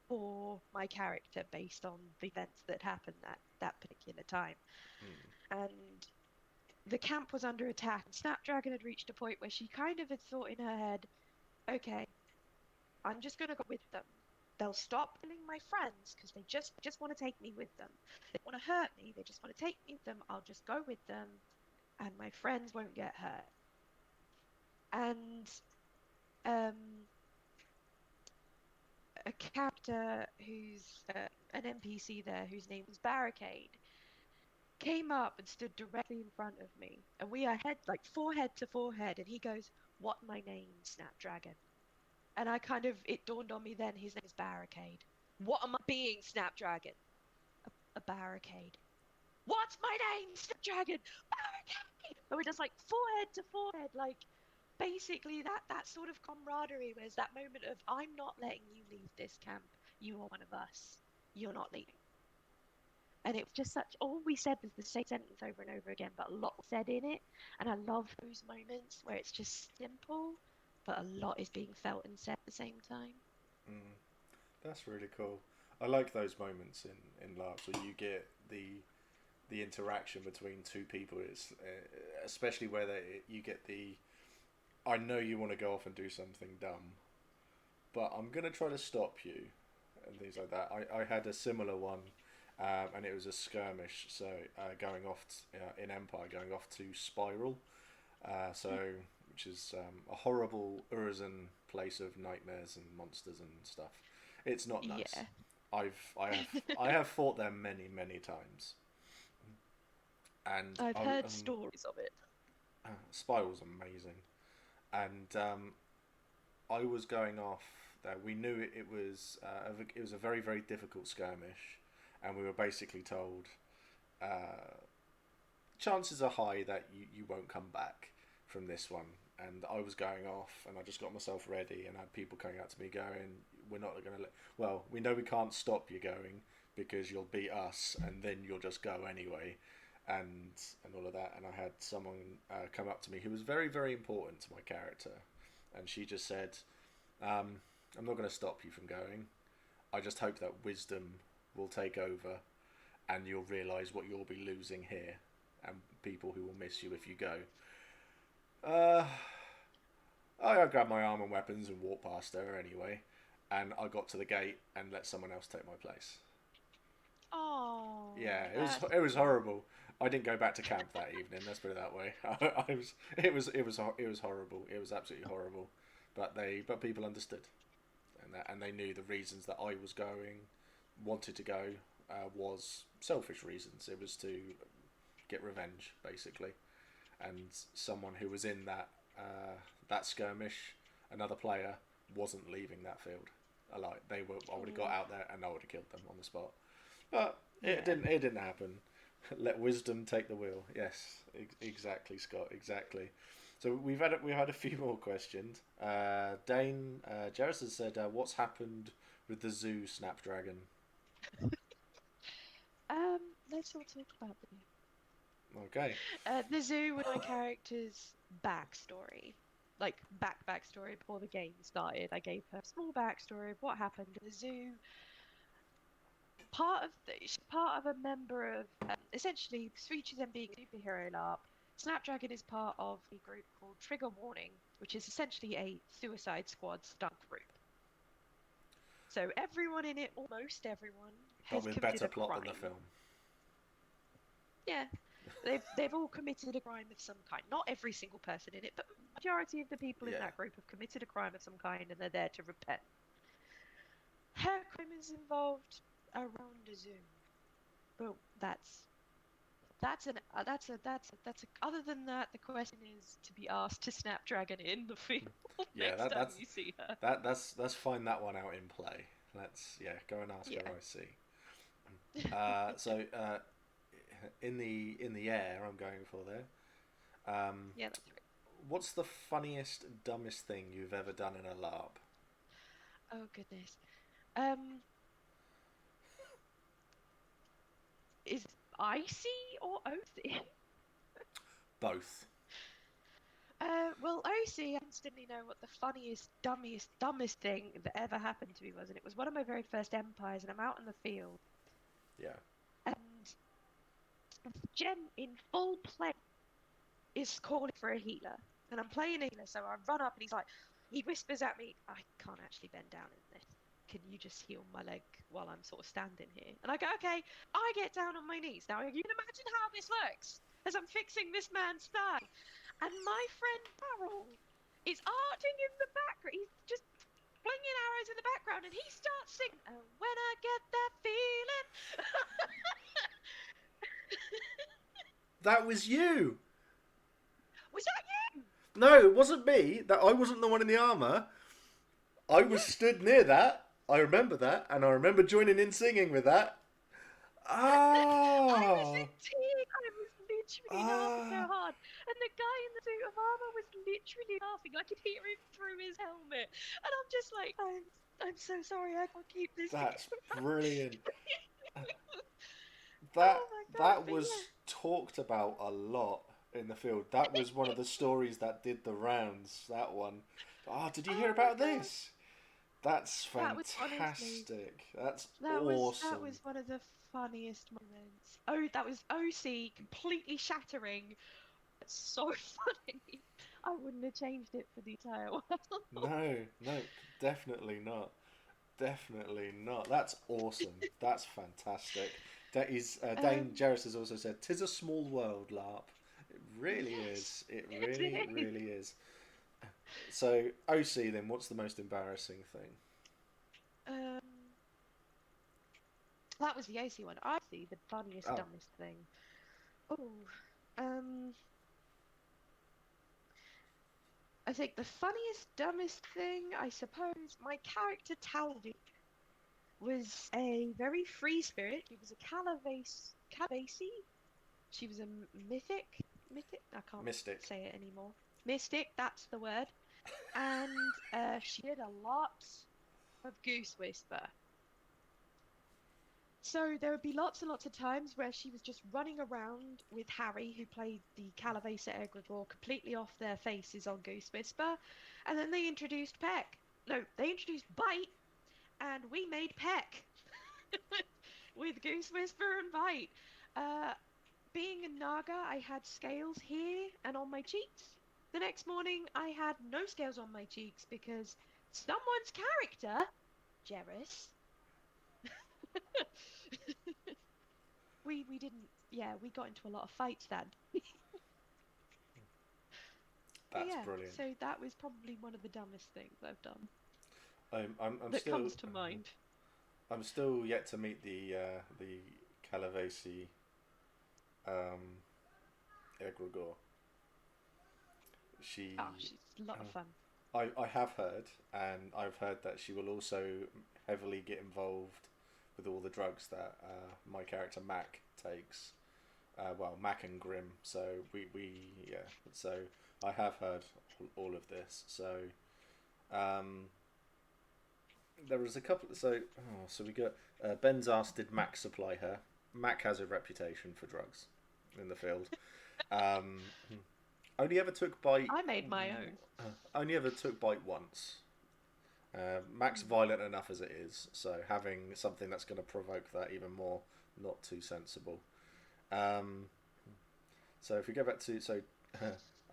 Speaker 3: for my character based on the events that happened that particular time.
Speaker 2: Hmm.
Speaker 3: And the camp was under attack, and Snapdragon had reached a point where she kind of had thought in her head, okay, I'm just going to go with them. They'll stop killing my friends because they just want to take me with them. They want to hurt me. They just want to take me with them. I'll just go with them, and my friends won't get hurt. And um, a character who's an NPC there, whose name was Barricade, came up and stood directly in front of me, and we are like forehead to forehead, and he goes, "What my name, Snapdragon?" And I kind of, it dawned on me then, his name is Barricade. What am I being, Snapdragon? A barricade. What's my name, Snapdragon? Barricade! And we're just like forehead to forehead, like basically that sort of camaraderie was that moment of, I'm not letting you leave this camp. You are one of us. You're not leaving. And it was just such, all we said was the same sentence over and over again, but a lot was said in it. And I love those moments where it's just simple, but a lot is being felt and said at the same time.
Speaker 2: Mm. That's really cool. I like those moments in LARPs where you get the interaction between two people. It's especially where you get the I know you want to go off and do something dumb, but I'm gonna try to stop you and things like that. I had a similar one, and it was a skirmish. So going off in Empire, going off to Spiral, so which is a horrible Urizen place of nightmares and monsters and stuff. It's not nice.
Speaker 3: Yeah.
Speaker 2: I have fought there many times, and
Speaker 3: I've heard stories of it.
Speaker 2: Spiral's amazing, and I was going off there. We knew it was a very difficult skirmish, and we were basically told chances are high that you won't come back from this one. And I was going off, and I just got myself ready, and I had people coming out to me going, "We're not going to let. Well, we know we can't stop you going because you'll beat us, and then you'll just go anyway." And all of that, and I had someone come up to me who was very important to my character, and she just said, "I'm not going to stop you from going. I just hope that wisdom will take over, and you'll realise what you'll be losing here, and people who will miss you if you go." Uh, I grabbed my arm and weapons and walked past her anyway, and I got to the gate and let someone else take my place.
Speaker 3: Oh,
Speaker 2: Yeah,
Speaker 3: that's
Speaker 2: it was horrible. I didn't go back to camp that evening. Let's put it that way. I was it was horrible. It was absolutely horrible. But people understood, and they knew the reasons that I was going, wanted to go, was selfish reasons. It was to get revenge basically, and someone who was in that skirmish, another player wasn't leaving that field. They were. I would have got
Speaker 3: cool.
Speaker 2: out there and I would have killed them on the spot. But it
Speaker 3: Yeah.
Speaker 2: didn't. It didn't happen. Let wisdom take the wheel. Yes, exactly, Scott. Exactly. So we've had a few more questions. Dane Jarvis has said, "What's happened with the zoo Snapdragon?"
Speaker 3: Let's all talk about
Speaker 2: Okay.
Speaker 3: the zoo with my character's backstory. Like backstory before the game started. I gave her a small backstory of what happened at the zoo. She's part of a member of essentially Screeches and being a superhero LARP. Snapdragon is part of a group called Trigger Warning, which is essentially a Suicide Squad stunt group. So everyone in it, almost everyone,
Speaker 2: But
Speaker 3: has
Speaker 2: with
Speaker 3: committed
Speaker 2: better
Speaker 3: a
Speaker 2: plot than the
Speaker 3: crime.
Speaker 2: film.
Speaker 3: Yeah, they've all committed a crime of some kind. Not every single person in it, but the majority of the people in
Speaker 2: Yeah.
Speaker 3: that group have committed a crime of some kind, and they're there to repent. Her crime is involved around a zoo, but that's a. Other than that, the question is to be asked to Snapdragon in the field
Speaker 2: Yeah.
Speaker 3: next time you see her.
Speaker 2: Let's find that one out in play. Let's go and ask her.
Speaker 3: Yeah.
Speaker 2: I see. So in the air, I'm going for there.
Speaker 3: Yeah, that's right.
Speaker 2: What's the funniest, dumbest thing you've ever done in a LARP?
Speaker 3: Oh goodness. Um, is icy or OC?
Speaker 2: Both.
Speaker 3: Well, OC, I instantly know what the funniest, dumbest thing that ever happened to me was, and it was one of my very first empires, and I'm out in the field,
Speaker 2: Yeah.
Speaker 3: and Jen in full play is calling for a healer, and I'm playing a healer, so I run up, and he whispers at me, I can't actually bend down in this. Can you just heal my leg while I'm sort of standing here? And I go, okay. I get down on my knees. Now, you can imagine how this looks as I'm fixing this man's thigh. And my friend Darrell is arting in the background. He's just flinging arrows in the background, and he starts singing, "And when I get that feeling."
Speaker 2: That was you.
Speaker 3: Was that you?
Speaker 2: No, it wasn't me. That I wasn't the one in the armor. I was
Speaker 3: Yes.
Speaker 2: stood near that. I remember that, and I remember joining in singing with that.
Speaker 3: I was
Speaker 2: Ah,
Speaker 3: in tears. I was literally laughing so
Speaker 2: ah,
Speaker 3: hard. And the guy in the suit of armor was literally laughing. I could hear him through his helmet. And I'm just like, I'm so sorry. I can't keep this
Speaker 2: that's
Speaker 3: together.
Speaker 2: brilliant.
Speaker 3: Oh
Speaker 2: That
Speaker 3: my god.
Speaker 2: that
Speaker 3: But yeah.
Speaker 2: was talked about a lot in the field. That was one of the stories that did the rounds. That one. Ah, did you hear
Speaker 3: Oh my
Speaker 2: about
Speaker 3: god.
Speaker 2: this? That's
Speaker 3: That was honestly,
Speaker 2: fantastic. That's
Speaker 3: that
Speaker 2: awesome.
Speaker 3: was one of the funniest moments. Oh, that was OC completely shattering. It's so funny. I wouldn't have changed it for the entire world.
Speaker 2: No, no, definitely not. Definitely not. That's awesome. That's fantastic. That is. Dane
Speaker 3: Um,
Speaker 2: Jarris has also said, "'Tis a small world, LARP." It really
Speaker 3: yes,
Speaker 2: is. It
Speaker 3: it
Speaker 2: really,
Speaker 3: is.
Speaker 2: really is. So, OC then, what's the most embarrassing thing?
Speaker 3: Um, that was the AC one. I see the funniest,
Speaker 2: Oh,
Speaker 3: dumbest thing. Oh, um, I think the funniest, dumbest thing, I suppose, my character Taldi was a very free spirit. She was a Calavasi. She was a mythic. I can't
Speaker 2: Mystic.
Speaker 3: say it anymore. Mystic, that's the word. And she did a lot of Goose Whisper. So there would be lots and lots of times where she was just running around with Harry, who played the Calavasa Egregore, completely off their faces on Goose Whisper. And then they introduced Peck. No, they introduced Bite, and we made Peck with Goose Whisper and Bite. Uh, Being a Naga, I had scales here and on my cheeks. The next morning, I had no scales on my cheeks because someone's character, Jeris, we didn't. Yeah, we got into a lot of fights that day. But
Speaker 2: That's
Speaker 3: yeah,
Speaker 2: brilliant.
Speaker 3: so that was probably one of the dumbest things I've done
Speaker 2: I'm
Speaker 3: that
Speaker 2: still
Speaker 3: comes to mind.
Speaker 2: I'm still yet to meet the Calavasi um, egregore.
Speaker 3: Oh,
Speaker 2: She
Speaker 3: she's a lot of fun.
Speaker 2: I have heard, and I've heard that she will also heavily get involved with all the drugs that my character Mac takes. Well, Mac and Grim. So we yeah. So I have heard all of this. So um, there was a couple. So we got Ben's asked, did Mac supply her? Mac has a reputation for drugs in the field. Um, only ever took bite.
Speaker 3: I made my own.
Speaker 2: Only ever took bite once. Mac's
Speaker 3: Mm.
Speaker 2: violent enough as it is, so having something that's going to provoke that even more, not too sensible. Um, so if we go back to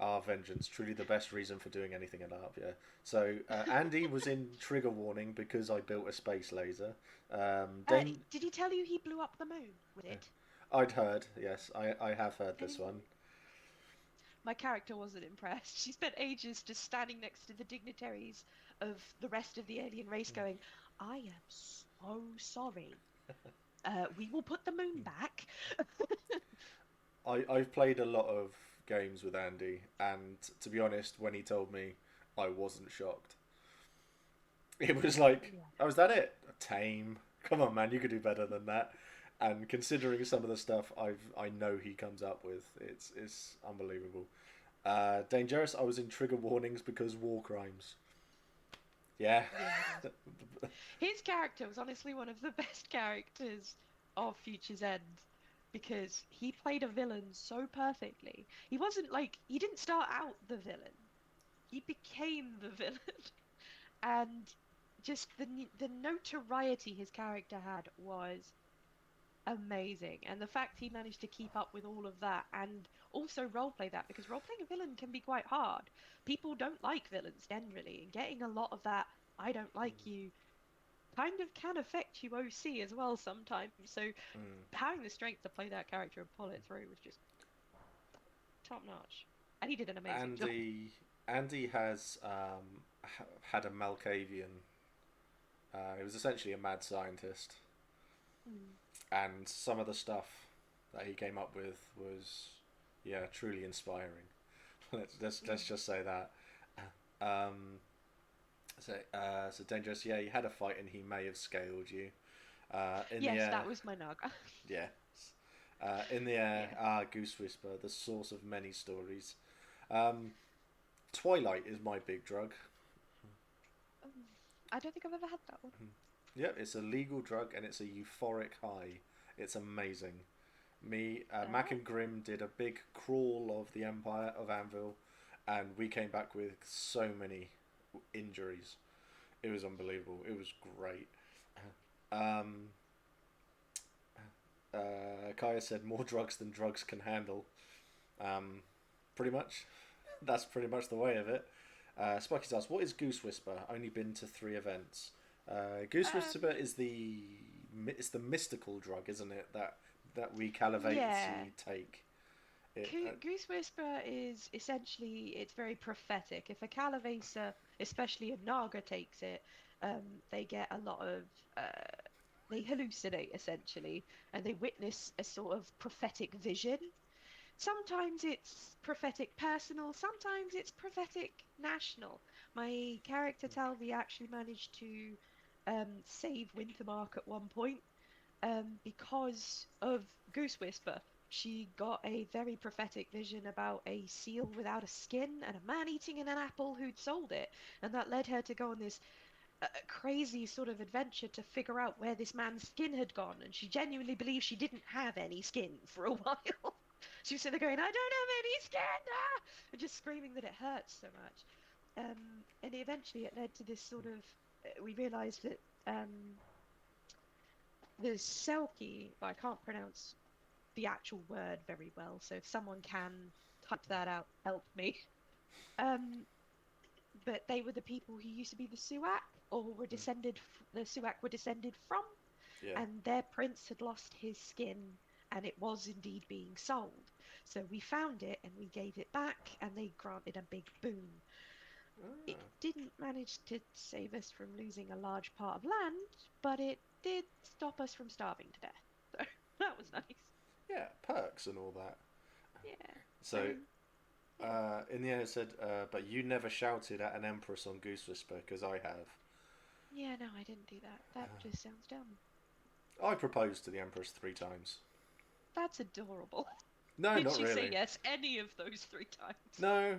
Speaker 2: our vengeance, truly the best reason for doing anything in ARP. Yeah. So Andy was in trigger warning because I built a space laser. Dane,
Speaker 3: Did he tell you he blew up the moon with it?
Speaker 2: I'd heard. Yes, I have heard this one.
Speaker 3: My character wasn't impressed. She spent ages just standing next to the dignitaries of the rest of the alien race going, I am so sorry. We will put the moon back.
Speaker 2: I've played a lot of games with Andy, and to be honest, when he told me, I wasn't shocked. It was like,
Speaker 3: Yeah.
Speaker 2: oh, is that it? Tame. Come on, man, you could do better than that. And considering some of the stuff I know he comes up with, it's unbelievable. Dangerous. I was in trigger warnings because war crimes. Yeah.
Speaker 3: Yeah, his character was honestly one of the best characters of Future's End because he played a villain so perfectly. He wasn't like he didn't start out the villain. He became the villain. And just the notoriety his character had was amazing. And the fact he managed to keep up with all of that and also roleplay that, because roleplaying a villain can be quite hard. People don't like villains generally, and getting a lot of that I don't like you kind of can affect you OC as well sometimes. So
Speaker 2: Mm.
Speaker 3: having the strength to play that character and pull it through was just top notch. And he did an amazing job.
Speaker 2: Andy has had a Malkavian. He was essentially a mad scientist,
Speaker 3: Mm.
Speaker 2: and some of the stuff that he came up with was, yeah, truly inspiring. Let's just say that. Um, so dangerous. Yeah, you had a fight, and he may have scaled you. In the
Speaker 3: Yes,
Speaker 2: air,
Speaker 3: that was my Naga.
Speaker 2: yeah. In the air,
Speaker 3: Yeah.
Speaker 2: Goose Whisper, the source of many stories. Um, Twilight is my big drug.
Speaker 3: Um, I don't think I've ever had that one.
Speaker 2: Yep, it's a legal drug and it's a euphoric high. It's amazing. Mac
Speaker 3: Oh.
Speaker 2: and Grim did a big crawl of the Empire of Anvil, and we came back with so many injuries. It was unbelievable. It was great. Um, Kaya said more drugs than drugs can handle. Pretty much. That's pretty much the way of it. Sparky's asked, what is Goose Whisper? Only been to 3 events. Goose Whisper is it's the mystical drug, isn't it? That we Calivates
Speaker 3: Yeah.
Speaker 2: take. It,
Speaker 3: Goose Whisper is essentially it's very prophetic. If a Calavasa, especially a Naga, takes it, they get a lot of they hallucinate essentially, and they witness a sort of prophetic vision. Sometimes it's prophetic personal, sometimes it's prophetic national. My character Talvi actually managed to save Wintermark at one point because of Goose Whisper. She got a very prophetic vision about a seal without a skin and a man eating an apple who'd sold it. And that led her to go on this crazy sort of adventure to figure out where this man's skin had gone. And she genuinely believed she didn't have any skin for a while. She was sitting there going, I don't have any skin! Ah! And just screaming that it hurts so much. And eventually it led to this sort of. We realised that the Selkie, I can't pronounce the actual word very well, so if someone can type that out, help me. Um, but they were the people who used to be the Suak, or were the Suak were descended from,
Speaker 2: yeah.
Speaker 3: and their prince had lost his skin, and it was indeed being sold. So we found it and we gave it back, and they granted a big boon. It
Speaker 2: Ah.
Speaker 3: didn't manage to save us from losing a large part of land, but it did stop us from starving to death. So that was nice.
Speaker 2: Yeah, perks and all that.
Speaker 3: Yeah.
Speaker 2: So,
Speaker 3: Yeah.
Speaker 2: in the end, it said, but you never shouted at an empress on Goose Whisper, because I have.
Speaker 3: Yeah, no, I didn't do that. That just sounds dumb.
Speaker 2: I proposed to the empress 3 times.
Speaker 3: That's adorable.
Speaker 2: No,
Speaker 3: Did
Speaker 2: not
Speaker 3: she
Speaker 2: really.
Speaker 3: say yes any of those 3 times?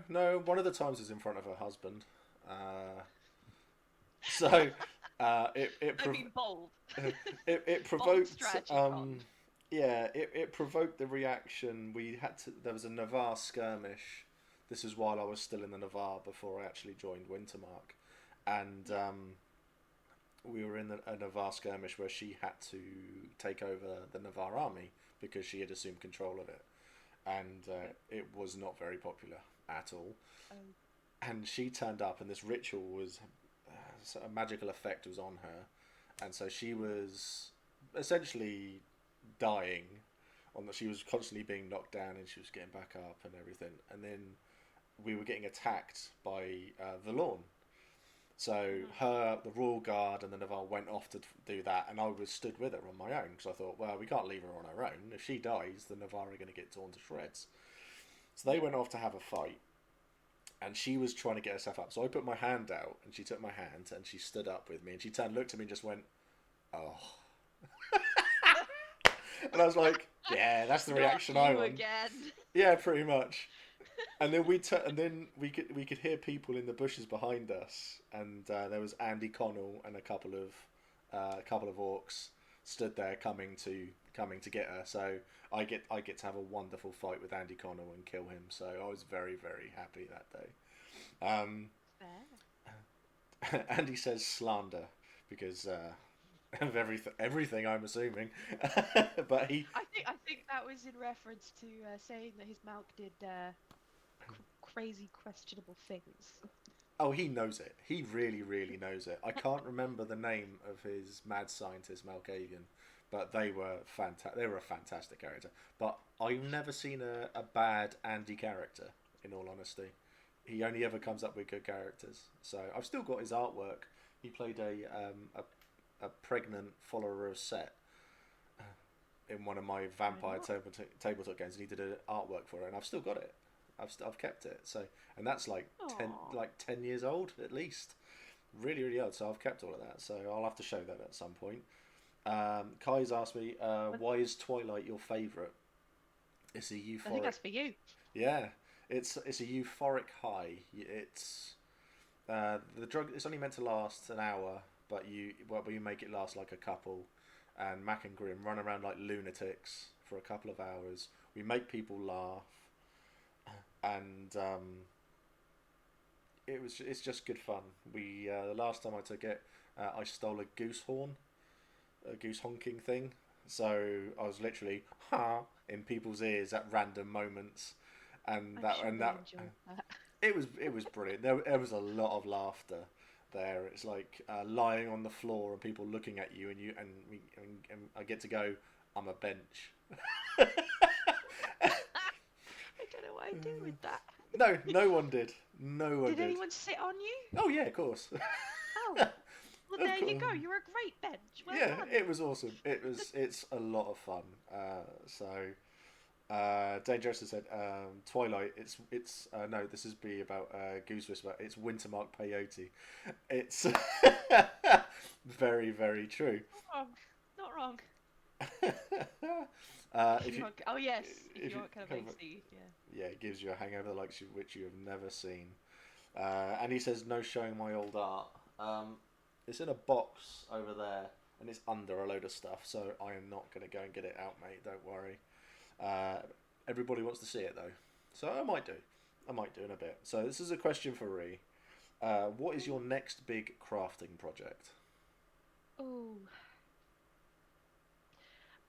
Speaker 2: No. One of the times was in front of her husband. So,
Speaker 3: I mean, bold.
Speaker 2: it
Speaker 3: Bold
Speaker 2: provoked
Speaker 3: strategy, Con.
Speaker 2: yeah, it provoked the reaction. There was a Navarre skirmish. This was while I was still in the Navarre before I actually joined Wintermark, and we were in a Navarre skirmish where she had to take over the Navarre army because she had assumed control of it, and it was not very popular at all.
Speaker 3: Oh.
Speaker 2: And she turned up, and this ritual was a magical effect was on her, and so she was essentially dying. She was constantly being knocked down, and she was getting back up and everything. And then we were getting attacked by the Lawn. So the Royal Guard and the Navarre went off to do that, and I was stood with her on my own because I thought, well, we can't leave her on her own. If she dies, the Navarre are going to get torn to shreds. So they went off to have a fight, and she was trying to get herself up. So I put my hand out, and she took my hand, and she stood up with me, and she turned, looked at me, and just went, "Oh," and I was like, "Yeah, that's the
Speaker 3: Not
Speaker 2: reaction
Speaker 3: you
Speaker 2: I want."
Speaker 3: again.
Speaker 2: Yeah, pretty much. And then we could hear people in the bushes behind us, and there was Andy Connell and a couple of orcs stood there coming to get her. So I get to have a wonderful fight with Andy Connell and kill him. So I was very very happy that day. Andy says slander because of everything I'm assuming, but he
Speaker 3: I think that was in reference to saying that his Malk did crazy, questionable things.
Speaker 2: oh, he knows it. He really, really knows it. I can't remember the name of his mad scientist, Malkavian, but they were fantastic. They were a fantastic character. But I've never seen a bad Andy character. In all honesty, he only ever comes up with good characters. So I've still got his artwork. He played a pregnant follower of Set in one of my vampire tabletop games, and he did an artwork for it, and I've still got it. I've kept it. So, and that's like
Speaker 3: Aw.
Speaker 2: 10 years old at least. Really, really old. So I've kept all of that. So I'll have to show that at some point. Kai's asked me, why is Twilight your favourite? It's a
Speaker 3: I think
Speaker 2: euphoric.
Speaker 3: that's for you.
Speaker 2: Yeah, it's a euphoric high. It's the drug. It's only meant to last an hour, but you make it last like a couple. And Mac and Grim run around like lunatics for a couple of hours. We make people laugh, and it's just good fun. We the last time I took it, I stole a goose horn, a goose honking thing. So I was literally in people's ears at random moments, and
Speaker 3: I'm
Speaker 2: that
Speaker 3: sure
Speaker 2: and
Speaker 3: they
Speaker 2: that
Speaker 3: enjoyed that.
Speaker 2: it was brilliant. There was a lot of laughter there. It's like lying on the floor and people looking at you, and and I get to go. I'm a bench.
Speaker 3: I don't know what I do with that.
Speaker 2: No, no one did. No one
Speaker 3: Did
Speaker 2: did.
Speaker 3: anyone sit on you?
Speaker 2: Oh yeah, of course.
Speaker 3: Oh, well,
Speaker 2: Of
Speaker 3: there you
Speaker 2: course.
Speaker 3: go. You're a great bench. Well
Speaker 2: Yeah,
Speaker 3: done.
Speaker 2: it was awesome. It's a lot of fun. Dane Joseph said, Twilight. It's no. This is be about Goose Whisper. It's Wintermark Peyote. It's very very true.
Speaker 3: Not wrong. Not wrong.
Speaker 2: If you
Speaker 3: Oh yes, if
Speaker 2: if
Speaker 3: you
Speaker 2: you
Speaker 3: want kind of
Speaker 2: kind of
Speaker 3: angsty, yeah.
Speaker 2: yeah, it gives you a hangover which you have never seen. And he says, no showing my old art. It's in a box over there, and it's under a load of stuff, so I am not going to go and get it out, mate. Don't worry. Everybody wants to see it, though. So I might do. I might do in a bit. So this is a question for Ree. What is your next big crafting project?
Speaker 3: Oh,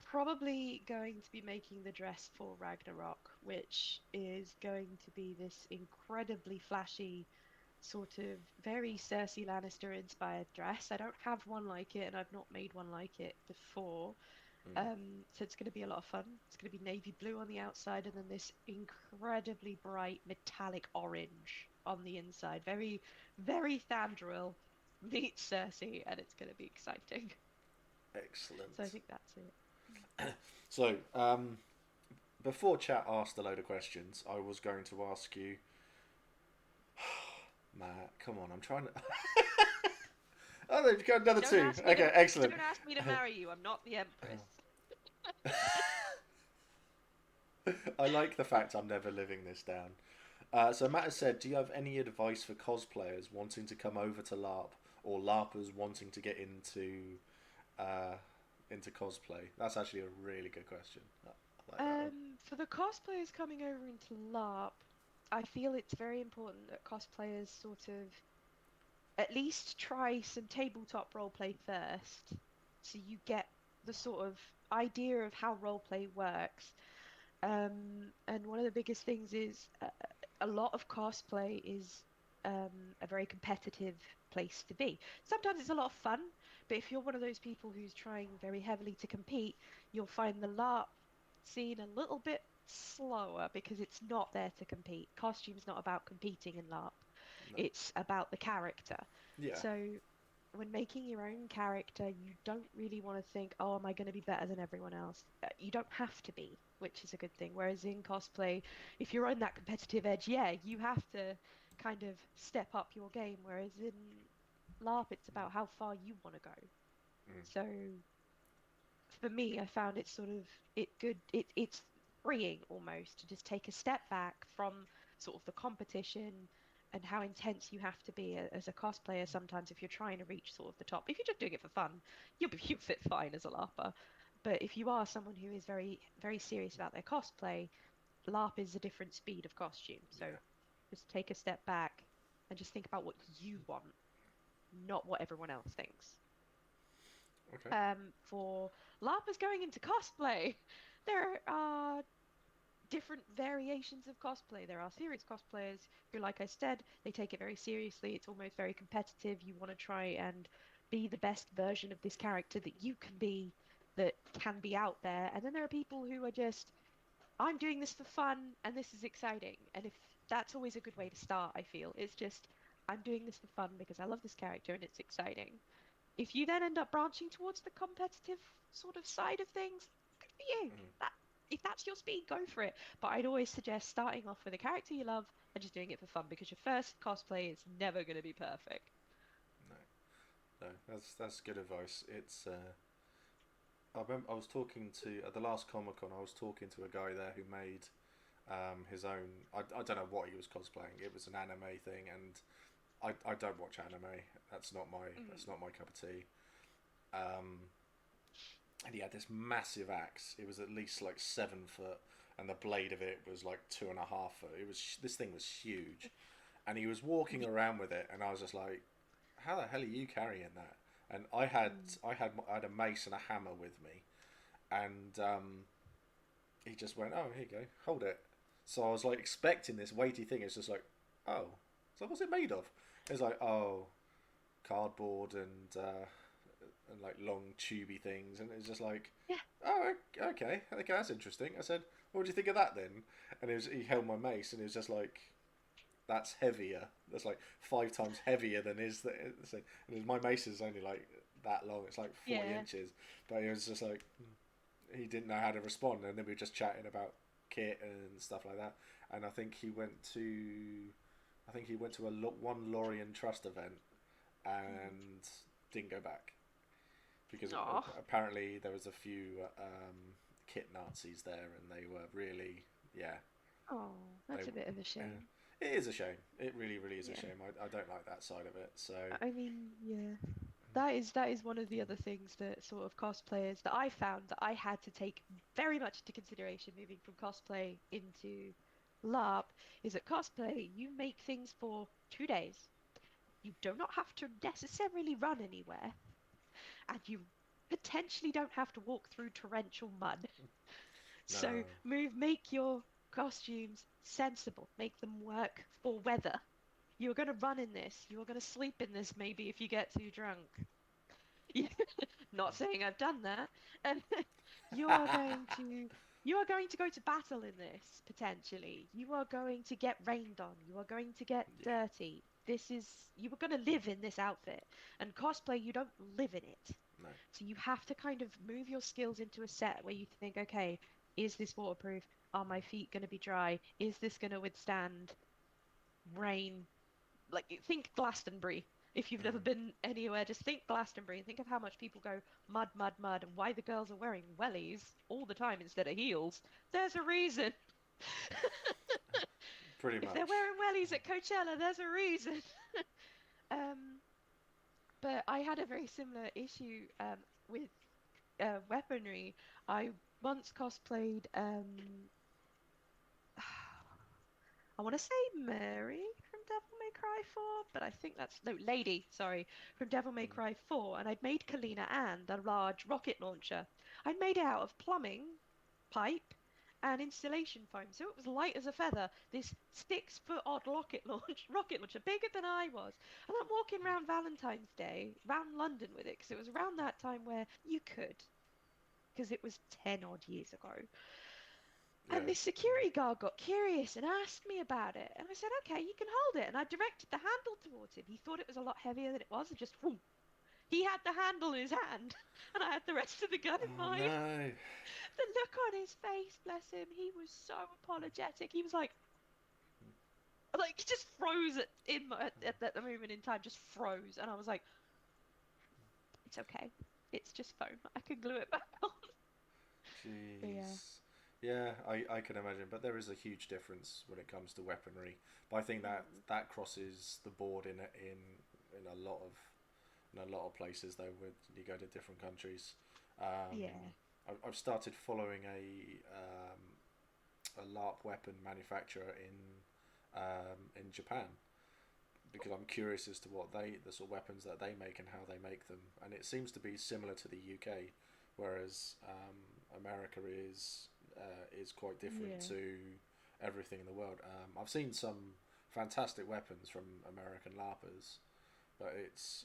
Speaker 3: probably going to be making the dress for Ragnarok, which is going to be this incredibly flashy, sort of very Cersei Lannister inspired dress. I don't have one like it, and I've not made one like it before.
Speaker 2: Mm,
Speaker 3: So it's going to be a lot of fun. It's going to be navy blue on the outside, and then this incredibly bright metallic orange on the inside. Very, very Thandril meets Cersei, and it's going to be exciting. So I
Speaker 2: excellent.
Speaker 3: think that's it.
Speaker 2: So, before chat asked a load of questions, I was going to ask you, Matt, come on, I'm trying to. Oh, they've got another
Speaker 3: Don't
Speaker 2: two.
Speaker 3: ask me
Speaker 2: Okay,
Speaker 3: to
Speaker 2: excellent.
Speaker 3: don't ask me to marry you. I'm not the Empress.
Speaker 2: I like the fact I'm never living this down. So Matt has said, do you have any advice for cosplayers wanting to come over to LARP or LARPers wanting to get uh, into cosplay? That's actually a really good question. I like that one.
Speaker 3: For the cosplayers coming over into LARP, I feel it's very important that cosplayers sort of at least try some tabletop roleplay first, so you get the sort of idea of how roleplay works. And one of the biggest things is a lot of cosplay is a very competitive place to be. Sometimes it's a lot of fun, but if you're one of those people who's trying very heavily to compete, you'll find the LARP scene a little bit slower because it's not there to compete. Costume's not about competing in LARP,
Speaker 2: No.
Speaker 3: it's about the character.
Speaker 2: Yeah.
Speaker 3: So when making your own character, you don't really want to think, oh, am I going to be better than everyone else? You don't have to be, which is a good thing. Whereas in cosplay, if you're on that competitive edge, yeah, you have to kind of step up your game. Whereas in LARP, it's about how far you want to go.
Speaker 2: Mm.
Speaker 3: So for me, I found it sort of it's freeing almost to just take a step back from sort of the competition and how intense you have to be as a cosplayer sometimes if you're trying to reach sort of the top. If you're just doing it for fun, you'll fit fine as a LARPer. But if you are someone who is very, very serious about their cosplay, LARP is a different speed of costume. So
Speaker 2: Yeah.
Speaker 3: just take a step back and just think about what you want, not what everyone else thinks.
Speaker 2: Okay.
Speaker 3: For LARPers going into cosplay, there are different variations of cosplay. There are serious cosplayers who, like I said, they take it very seriously. It's almost very competitive. You want to try and be the best version of this character that you can be, that can be out there. And then there are people who are just, I'm doing this for fun and this is exciting. And if that's always a good way to start, I feel. It's just, I'm doing this for fun because I love this character and it's exciting. If you then end up branching towards the competitive sort of side of things, good for you.
Speaker 2: Mm.
Speaker 3: That if that's your speed, go for it. But I'd always suggest starting off with a character you love and just doing it for fun because your first cosplay is never going to be perfect.
Speaker 2: No, no, that's good advice. It's I remember I was talking to at the last Comic Con. I was talking to a guy there who made his own. I don't know what he was cosplaying. It was an anime thing, and I don't watch anime. That's not my cup of tea. Um, and he had this massive axe. It was at least like 7 foot, and the blade of it was like 2.5 foot. This thing was huge, and he was walking around with it, and I was just like, "How the hell are you carrying that?" And I had a mace and a hammer with me, and he just went, "Oh, here you go, hold it." So I was like expecting this weighty thing. It's just like, "Oh, so what's it made of?" It's like, "Oh, cardboard and like long tubey things," and it's just like,
Speaker 3: Yeah,
Speaker 2: "Oh, okay, that's interesting." I said, "What do you think of that then?" And he held my mace, and it was just like, "That's heavier. That's like 5 times heavier than his." And my mace is only like that long. It's like 40
Speaker 3: yeah.
Speaker 2: inches, but it was just like he didn't know how to respond, and then we were just chatting about kit and stuff like that. And I think he went to one Lorien Trust event and didn't go back because
Speaker 3: Oh,
Speaker 2: apparently there was a few kit Nazis there, and they were really, yeah,
Speaker 3: oh,
Speaker 2: they
Speaker 3: that's a bit of a
Speaker 2: yeah.
Speaker 3: shame.
Speaker 2: It is a shame. It really, really is a
Speaker 3: Yeah.
Speaker 2: shame. I don't like that side of it. So
Speaker 3: I mean, yeah. That is one of the other things that sort of cosplayers that I found that I had to take very much into consideration moving from cosplay into LARP is that cosplay you make things for 2 days. You do not have to necessarily run anywhere, and you potentially don't have to walk through torrential mud. So
Speaker 2: no,
Speaker 3: make your costumes sensible, make them work for weather. You're going to run in this. You're going to sleep in this maybe if you get too drunk. Not saying I've done that. And you are going to you are going to go to battle in this potentially. You are going to get rained on. You are going to get
Speaker 2: yeah,
Speaker 3: dirty. This is you are going to live in this outfit. And cosplay, you don't live in it.
Speaker 2: no,
Speaker 3: So you have to kind of move your skills into a set where you think, okay, is this waterproof? Are my feet going to be dry? Is this going to withstand rain? Like think Glastonbury. If you've never
Speaker 2: mm,
Speaker 3: been anywhere, just think Glastonbury and think of how much people go mud, mud, mud, and why the girls are wearing wellies all the time instead of heels. There's a reason.
Speaker 2: pretty
Speaker 3: If they're
Speaker 2: much.
Speaker 3: wearing wellies at Coachella, there's a reason. um, but I had a very similar issue with weaponry. I once cosplayed I want to say Mary from Devil May Cry 4, but I think that's no Lady, sorry, from Devil May
Speaker 2: Mm,
Speaker 3: Cry 4, and I'd made Kalina and a large rocket launcher. I'd made it out of plumbing, pipe, and insulation foam, so it was light as a feather. This 6 foot odd rocket launcher, bigger than I was, and I'm walking around Valentine's Day, round London with it, because it was around that time where you could, because it was 10 odd years ago. And
Speaker 2: yeah,
Speaker 3: this security guard got curious and asked me about it. And I said, okay, you can hold it. And I directed the handle towards him. He thought it was a lot heavier than it was and just, whoom. He had the handle in his hand and I had the rest of the gun in
Speaker 2: oh
Speaker 3: mine.
Speaker 2: no,
Speaker 3: The look on his face, bless him, he was so apologetic. He was like he just froze at the moment in time, just froze. And I was like, it's okay. It's just foam. I can glue it back on. But yeah.
Speaker 2: jeez. Yeah, I can imagine, but there is a huge difference when it comes to weaponry. But I think that
Speaker 3: Mm.
Speaker 2: that crosses the board in a lot of places though. When you go to different countries,
Speaker 3: Yeah.
Speaker 2: I've started following a LARP weapon manufacturer in Japan because I'm curious as to what the sort of weapons that they make and how they make them, and it seems to be similar to the UK, whereas America is quite different
Speaker 3: Yeah.
Speaker 2: to everything in the world. I've seen some fantastic weapons from American LARPers, but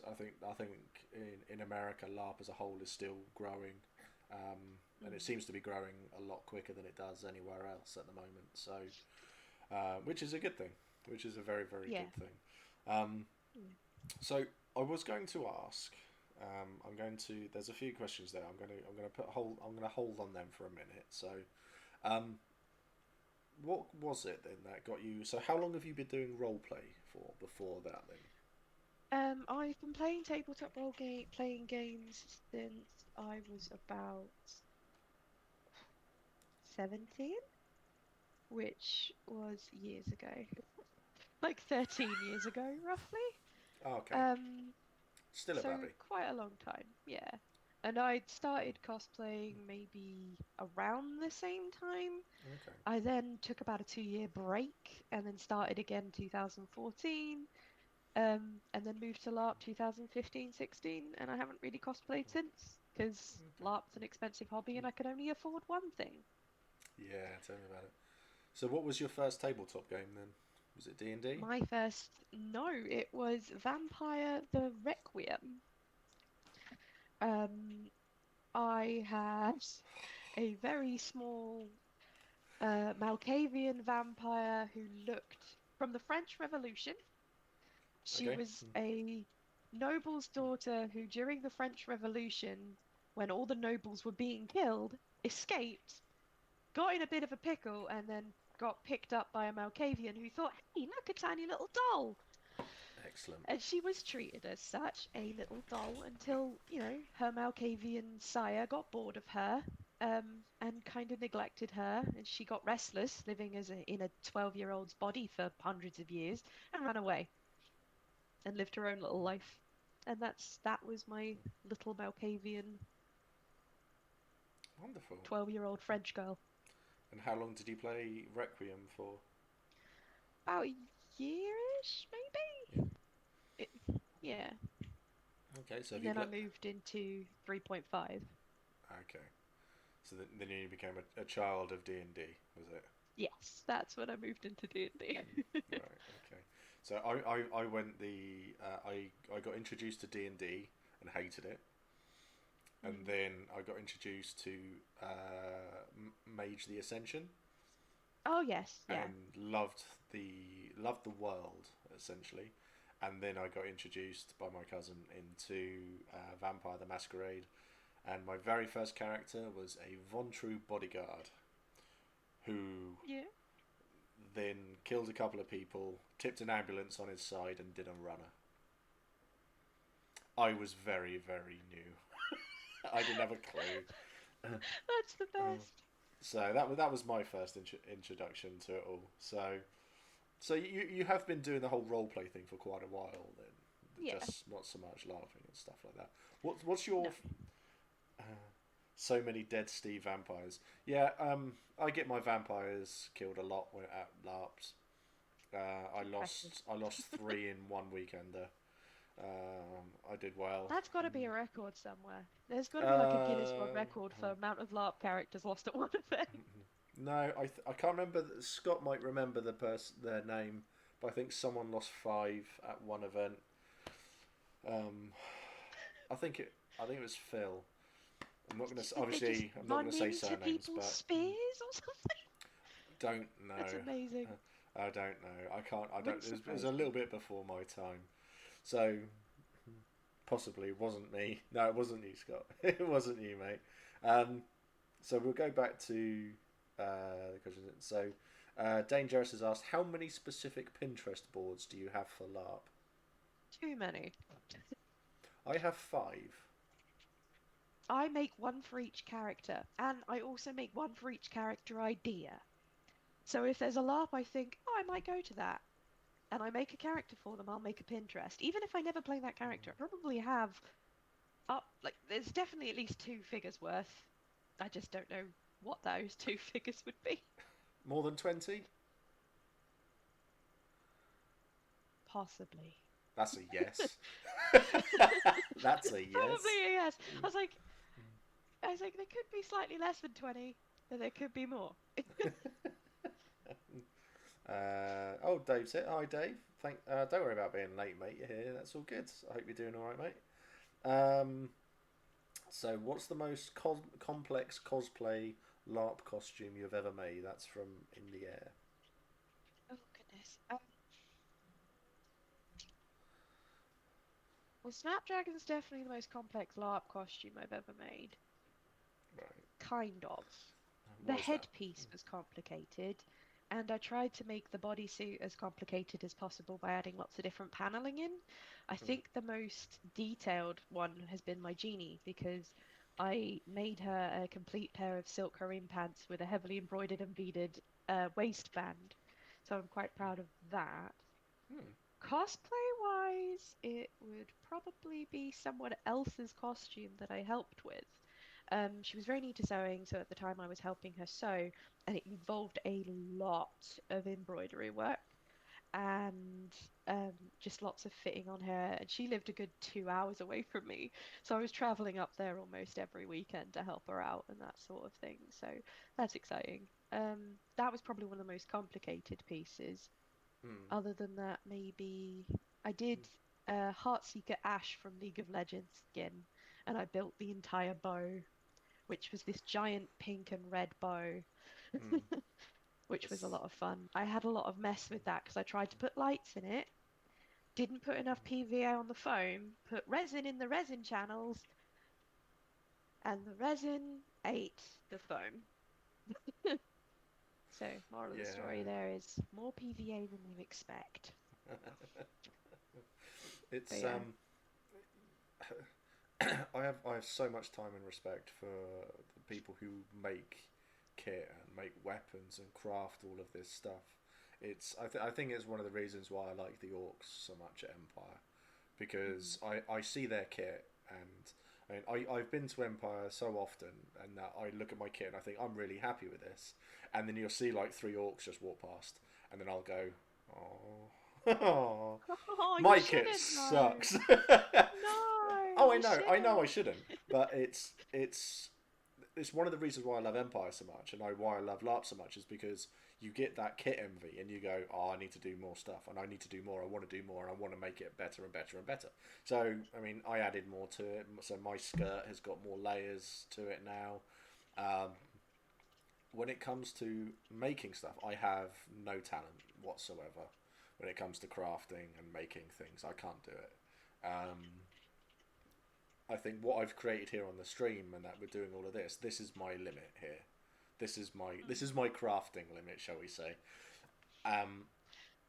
Speaker 2: I think in America LARP as a whole is still growing, and it
Speaker 3: Mm.
Speaker 2: seems to be growing a lot quicker than it does anywhere else at the moment. So, which is a good thing, which is a very very
Speaker 3: Yeah.
Speaker 2: good thing. Um,
Speaker 3: Mm.
Speaker 2: so I was going to ask. I'm going to. There's a few questions there. I'm going to put hold. I'm going to hold on them for a minute. So, um, what was it then that got you? So, how long have you been doing role play for before that then?
Speaker 3: I've been playing tabletop playing games since I was about 17, which was years ago, like 13 years ago, roughly.
Speaker 2: Oh, okay,
Speaker 3: Um,
Speaker 2: still a
Speaker 3: so
Speaker 2: babby.
Speaker 3: quite a long time, yeah. And I'd started cosplaying maybe around the same time.
Speaker 2: Okay,
Speaker 3: I then took about a 2 year break and then started again 2014. And then moved to LARP 2015, 16, and I haven't really cosplayed since because
Speaker 2: okay.
Speaker 3: LARP's an expensive hobby and I could only afford one thing.
Speaker 2: Yeah, tell me about it. So, what was your first tabletop game then? Was it D&D?
Speaker 3: My first, no, it was Vampire the Requiem. Um, I had a very small Malkavian vampire who looked from the French Revolution. She
Speaker 2: Okay.
Speaker 3: was a noble's daughter who, during the French Revolution, when all the nobles were being killed, escaped, got in a bit of a pickle, and then got picked up by a Malkavian who thought, hey, look, a tiny little doll.
Speaker 2: Excellent.
Speaker 3: And she was treated as such, a little doll, until, her Malkavian sire got bored of her. And kind of neglected her, and she got restless, living in a 12-year-old's body for hundreds of years, and ran away and lived her own little life. And that was my little Malkavian
Speaker 2: Wonderful.
Speaker 3: 12-year-old French girl.
Speaker 2: And how long did you play Requiem for?
Speaker 3: About a yearish,
Speaker 2: Yeah.
Speaker 3: maybe. It, yeah.
Speaker 2: Okay. So have
Speaker 3: And
Speaker 2: you
Speaker 3: then I
Speaker 2: played?
Speaker 3: moved into 3.5.
Speaker 2: Okay. So then you became a child of D&D, was it?
Speaker 3: Yes, that's when I moved into D&D.
Speaker 2: Right. Okay. So I went the I got introduced to D&D and hated it, and
Speaker 3: Mm.
Speaker 2: then I got introduced to Mage the Ascension
Speaker 3: Oh yes, yeah.
Speaker 2: and loved the world essentially, and then I got introduced by my cousin into Vampire the Masquerade, and my very first character was a Von True bodyguard who
Speaker 3: Yeah.
Speaker 2: then killed a couple of people, tipped an ambulance on his side, and did a runner. I was very, very new. I didn't have a clue.
Speaker 3: That's the best.
Speaker 2: So that was my first introduction to it all. So you have been doing the whole role play thing for quite a while then,
Speaker 3: Yeah.
Speaker 2: just not so much laughing and stuff like that. What's
Speaker 3: No.
Speaker 2: your uh, so many dead Steve vampires? Yeah, I get my vampires killed a lot at LARPs.
Speaker 3: Impressive.
Speaker 2: I lost three in one weekender. I did well.
Speaker 3: That's got to be a record somewhere. There's got to be like a Guinness World
Speaker 2: Uh,
Speaker 3: Record for amount of LARP characters lost at one event.
Speaker 2: no, I can't remember. Scott might remember their name, but I think someone lost five at one event. Um, I think it was Phil. I'm not gonna
Speaker 3: Did they just
Speaker 2: I'm not
Speaker 3: run
Speaker 2: gonna say
Speaker 3: into
Speaker 2: surnames,
Speaker 3: people's
Speaker 2: but
Speaker 3: spears or something?
Speaker 2: don't
Speaker 3: That's
Speaker 2: know.
Speaker 3: amazing.
Speaker 2: I don't know. I can't. I don't.
Speaker 3: Wouldn't
Speaker 2: It was
Speaker 3: surprise
Speaker 2: a
Speaker 3: me.
Speaker 2: little bit before my time, so possibly it wasn't me. No, it wasn't you, Scott. It wasn't you, mate. Um, so we'll go back to the question. So Dane Jarris has asked, how many specific Pinterest boards do you have for LARP?
Speaker 3: Too many.
Speaker 2: I have five.
Speaker 3: I make one for each character, and I also make one for each character idea. So if there's a LARP, I think, oh, I might go to that, and I make a character for them. I'll make a Pinterest, even if I never play that character. I probably have up like there's definitely at least 2 figures worth. I just don't know what those 2 figures would be.
Speaker 2: More than 20?
Speaker 3: Possibly.
Speaker 2: That's a yes. That's a yes.
Speaker 3: Probably a yes. I was like, there could be slightly less than 20, but there could be more.
Speaker 2: Oh, Dave's here. Hi, Dave. Don't worry about being late, mate. You're here. That's all good. I hope you're doing all right, mate. So, what's the most complex cosplay LARP costume you've ever made? That's from In the Air.
Speaker 3: Oh goodness. Well, Snapdragon's definitely the most complex LARP costume I've ever made.
Speaker 2: Right.
Speaker 3: Kind of. The
Speaker 2: What is that?
Speaker 3: headpiece was complicated, and I tried to make the bodysuit as complicated as possible by adding lots of different paneling in. I
Speaker 2: Mm,
Speaker 3: think the most detailed one has been my genie because I made her a complete pair of silk harem pants with a heavily embroidered and beaded waistband. So I'm quite proud of that.
Speaker 2: mm,
Speaker 3: Cosplay wise, it would probably be someone else's costume that I helped with. She was very new to sewing, so at the time I was helping her sew, and it involved a lot of embroidery work and just lots of fitting on her. And she lived a good 2 hours away from me, so I was traveling up there almost every weekend to help her out and that sort of thing. So that's exciting. That was probably one of the most complicated pieces.
Speaker 2: mm,
Speaker 3: Other than that, maybe I did Heartseeker Ash from League of Legends skin, and I built the entire bow, which was this giant pink and red bow,
Speaker 2: mm.
Speaker 3: which was a
Speaker 2: It's-
Speaker 3: lot of fun. I had a lot of mess with that because I tried to put lights in it, didn't put enough PVA on the foam, put resin in the resin channels, and the resin ate the foam. So, moral of the story
Speaker 2: yeah.
Speaker 3: there is more PVA than you expect. But
Speaker 2: It's
Speaker 3: yeah.
Speaker 2: I have so much time and respect for the people who make kit and make weapons and craft all of this stuff. I think it's one of the reasons why I like the orcs so much at Empire, because I see their kit, and I've been to Empire so often, and that I look at my kit and I think I'm really happy with this, and then you'll see like 3 orcs just walk past, and then I'll go, oh,
Speaker 3: Oh, you
Speaker 2: my kit
Speaker 3: shouldn't though.
Speaker 2: sucks.
Speaker 3: No,
Speaker 2: Oh,
Speaker 3: you
Speaker 2: I know, I
Speaker 3: shouldn't.
Speaker 2: shouldn't, but it's one of the reasons why I love Empire so much, and why I love LARP so much, is because you get that kit envy, and you go, oh, I need to do more stuff, and I need to do more. I want to do more, and I want to make it better and better and better. So, I mean, I added more to it. So my skirt has got more layers to it now. Um, when it comes to making stuff, I have no talent whatsoever. When it comes to crafting and making things, I can't do it. Um, I think what I've created here on the stream, and that we're doing all of this, this is my limit here. This is my crafting limit, shall we say? Um,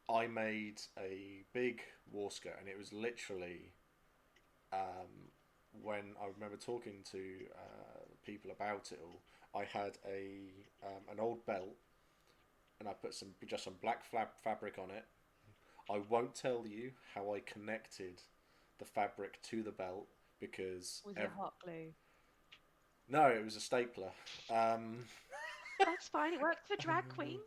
Speaker 2: I made a big war skirt, and it was literally when I remember talking to people about it all. I had an old belt, and I put some black fabric on it. I won't tell you how I connected the fabric to the belt, because
Speaker 3: Was it hot glue?
Speaker 2: no, it was a stapler. Um,
Speaker 3: That's fine. It works for drag queens.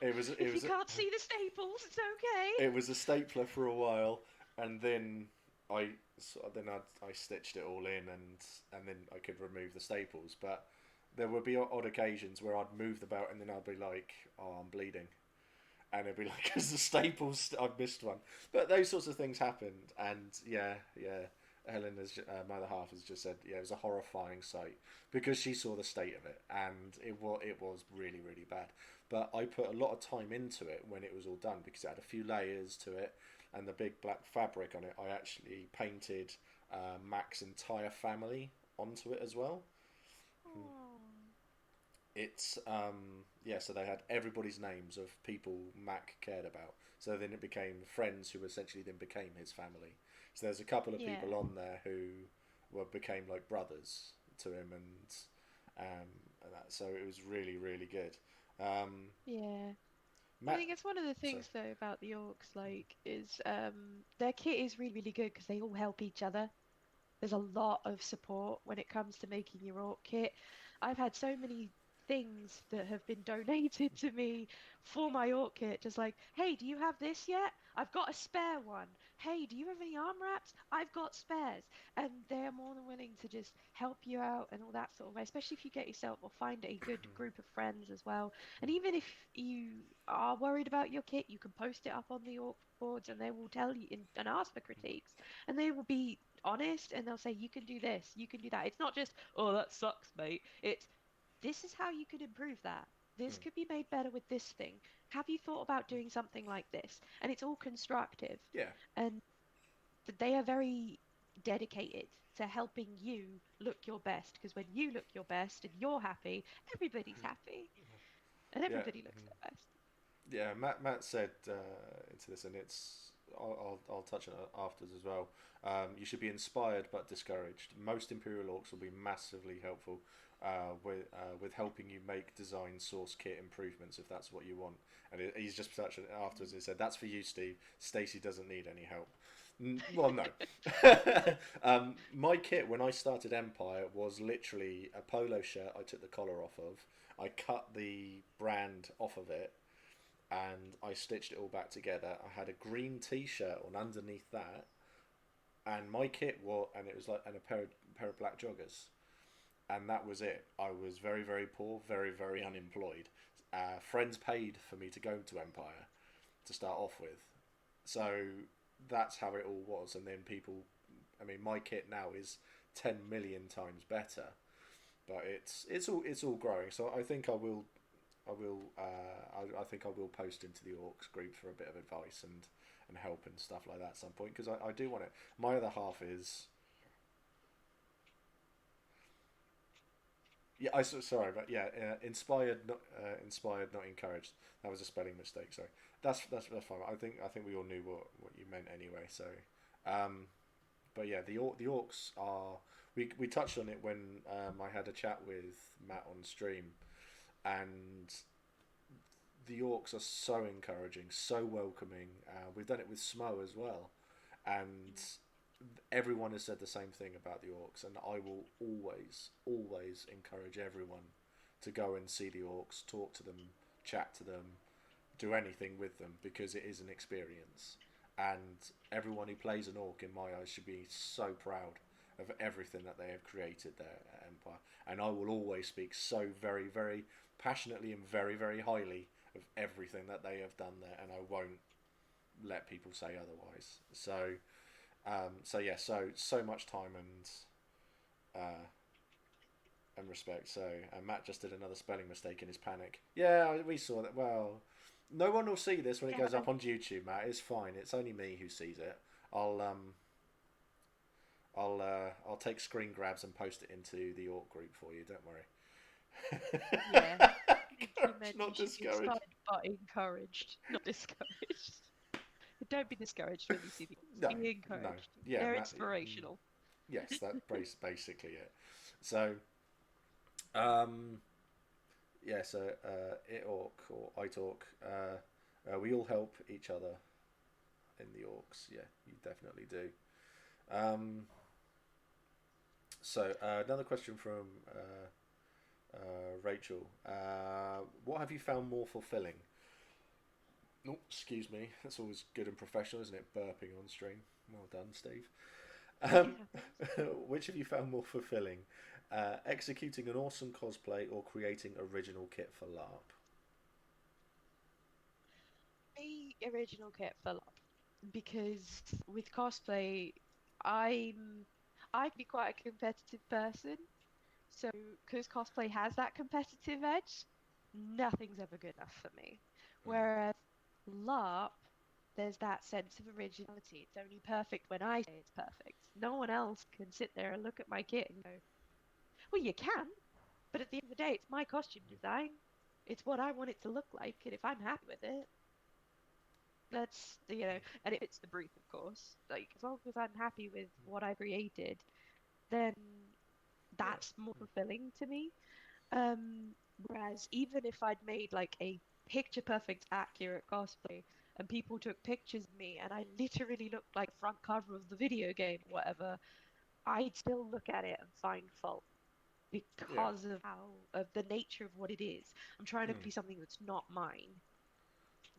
Speaker 2: it was it
Speaker 3: If you
Speaker 2: was
Speaker 3: can't see the staples, it's okay.
Speaker 2: it was a stapler for a while, and then I stitched it all in, and then I could remove the staples. But there would be odd occasions where I'd move the belt, and then I'd be like, "Oh, I'm bleeding," and it'd be like, "Because the staples, I've missed one." But those sorts of things happened, and yeah, yeah. My other half has just said, yeah, it was a horrifying sight, because she saw the state of it, and it was really really bad. But I put a lot of time into it when it was all done, because it had a few layers to it, and the big black fabric on it. I actually painted Mac's entire family onto it as well.
Speaker 3: Oh.
Speaker 2: It's yeah, so they had everybody's names of people Mac cared about. So then it became friends who essentially then became his family. So there's a couple of
Speaker 3: Yeah.
Speaker 2: people on there who became like brothers to him, and that. So it was really really good. Um,
Speaker 3: Yeah. I
Speaker 2: Matt,
Speaker 3: think it's one of the
Speaker 2: sorry.
Speaker 3: things though about the orcs, like, is their kit is really, really good because they all help each other. There's a lot of support when it comes to making your orc kit. I've had so many things that have been donated to me for my orc kit, just like, hey, do you have this yet? I've got a spare one. Hey, do you have any arm wraps? I've got spares. And they're more than willing to just help you out and all that sort of way, especially if you get yourself or find a good group of friends as well. And even if you are worried about your kit, you can post it up on the orc boards and they will tell you and ask for critiques and they will be honest and they'll say you can do this, you can do that. It's not just, oh, that sucks, mate. It's, this is how you could improve that. This
Speaker 2: Hmm.
Speaker 3: could be made better with this thing. Have you thought about doing something like this? And it's all constructive.
Speaker 2: Yeah.
Speaker 3: And they are very dedicated to helping you look your best because when you look your best and you're happy, everybody's happy and
Speaker 2: Yeah.
Speaker 3: everybody looks their best.
Speaker 2: Yeah, Matt said into this, and it's I'll touch on it afterwards as well. You should be inspired but discouraged. Most Imperial Orcs will be massively helpful with helping you make design source kit improvements if that's what you want. And he's just touched on it afterwards. He said, "That's for you, Steve. Stacy doesn't need any help." Well, no. My kit when I started Empire was literally a polo shirt I took the collar off of. I cut the brand off of it and I stitched it all back together. I had a green T-shirt on underneath that, and my kit was, and it was like, and a pair of black joggers, and that was it. I was very very poor, very very unemployed. Friends paid for me to go to Empire to start off with, so that's how it all was. And then people, I mean, my kit now is 10 million times better, but it's all growing. So I think I think I will post into the orcs group for a bit of advice and help and stuff like that at some point because I do want it. My other half is yeah. Sorry, but yeah, inspired, not encouraged. That was a spelling mistake. Sorry. That's fine. I think we all knew what you meant anyway. So, um, but yeah, the orcs are. We touched on it when I had a chat with Matt on stream, and the orcs are so encouraging, so welcoming. We've done it with Smo as well, and everyone has said the same thing about the orcs. And I will always, always encourage everyone to go and see the orcs, talk to them, chat to them, do anything with them because it is an experience. And everyone who plays an orc, in my eyes, should be so proud of everything that they have created there at Empire. And I will always speak so very, very passionately and very, very highly of everything that they have done there, and I won't let people say otherwise. So yeah, so much time and respect. So Matt just did another spelling mistake in his panic. Yeah, we saw that. Well, no one will see this when it
Speaker 3: Yeah,
Speaker 2: goes up on YouTube, Matt. It's fine. It's only me who sees it. I'll um I'll take screen grabs and post it into the Orc group for you. Don't worry.
Speaker 3: yeah. I think you meant you
Speaker 2: Not
Speaker 3: should be
Speaker 2: discouraged.
Speaker 3: inspired but encouraged, not discouraged. Don't be discouraged when you see the orcs.
Speaker 2: No,
Speaker 3: Be
Speaker 2: no.
Speaker 3: encouraged.
Speaker 2: Yeah,
Speaker 3: They're
Speaker 2: Matt.
Speaker 3: inspirational.
Speaker 2: Yes, that's basically it. So, um, yeah, so it orc or I talk. We all help each other in the orcs. Yeah, you definitely do. Um, so another question from Rachel. What have you found more fulfilling? Oh, excuse me. That's always good and professional, isn't it? Burping on stream. Well done, Steve.
Speaker 3: It
Speaker 2: Um,
Speaker 3: happens.
Speaker 2: which have you found more fulfilling? Executing an awesome cosplay or creating original kit for LARP?
Speaker 3: The original kit fell up because with cosplay, I'm I can be quite a competitive person. So because cosplay has that competitive edge, nothing's ever good enough for me.
Speaker 2: Mm.
Speaker 3: Whereas LARP, there's that sense of originality. It's only perfect when I say it's perfect. No one else can sit there and look at my kit and go, well, you can, but at the end of the day, it's my costume design. It's what I want it to look like, and if I'm happy with it, and it fits the brief, of course. Like as long as I'm happy with what I created, then that's more fulfilling to me. Whereas even if I'd made like a picture perfect accurate cosplay and people took pictures of me and I literally looked like front cover of the video game or whatever, I'd still look at it and find fault
Speaker 2: Yeah.
Speaker 3: because of the nature of what it is. I'm trying to
Speaker 2: Hmm.
Speaker 3: copy something that's not mine,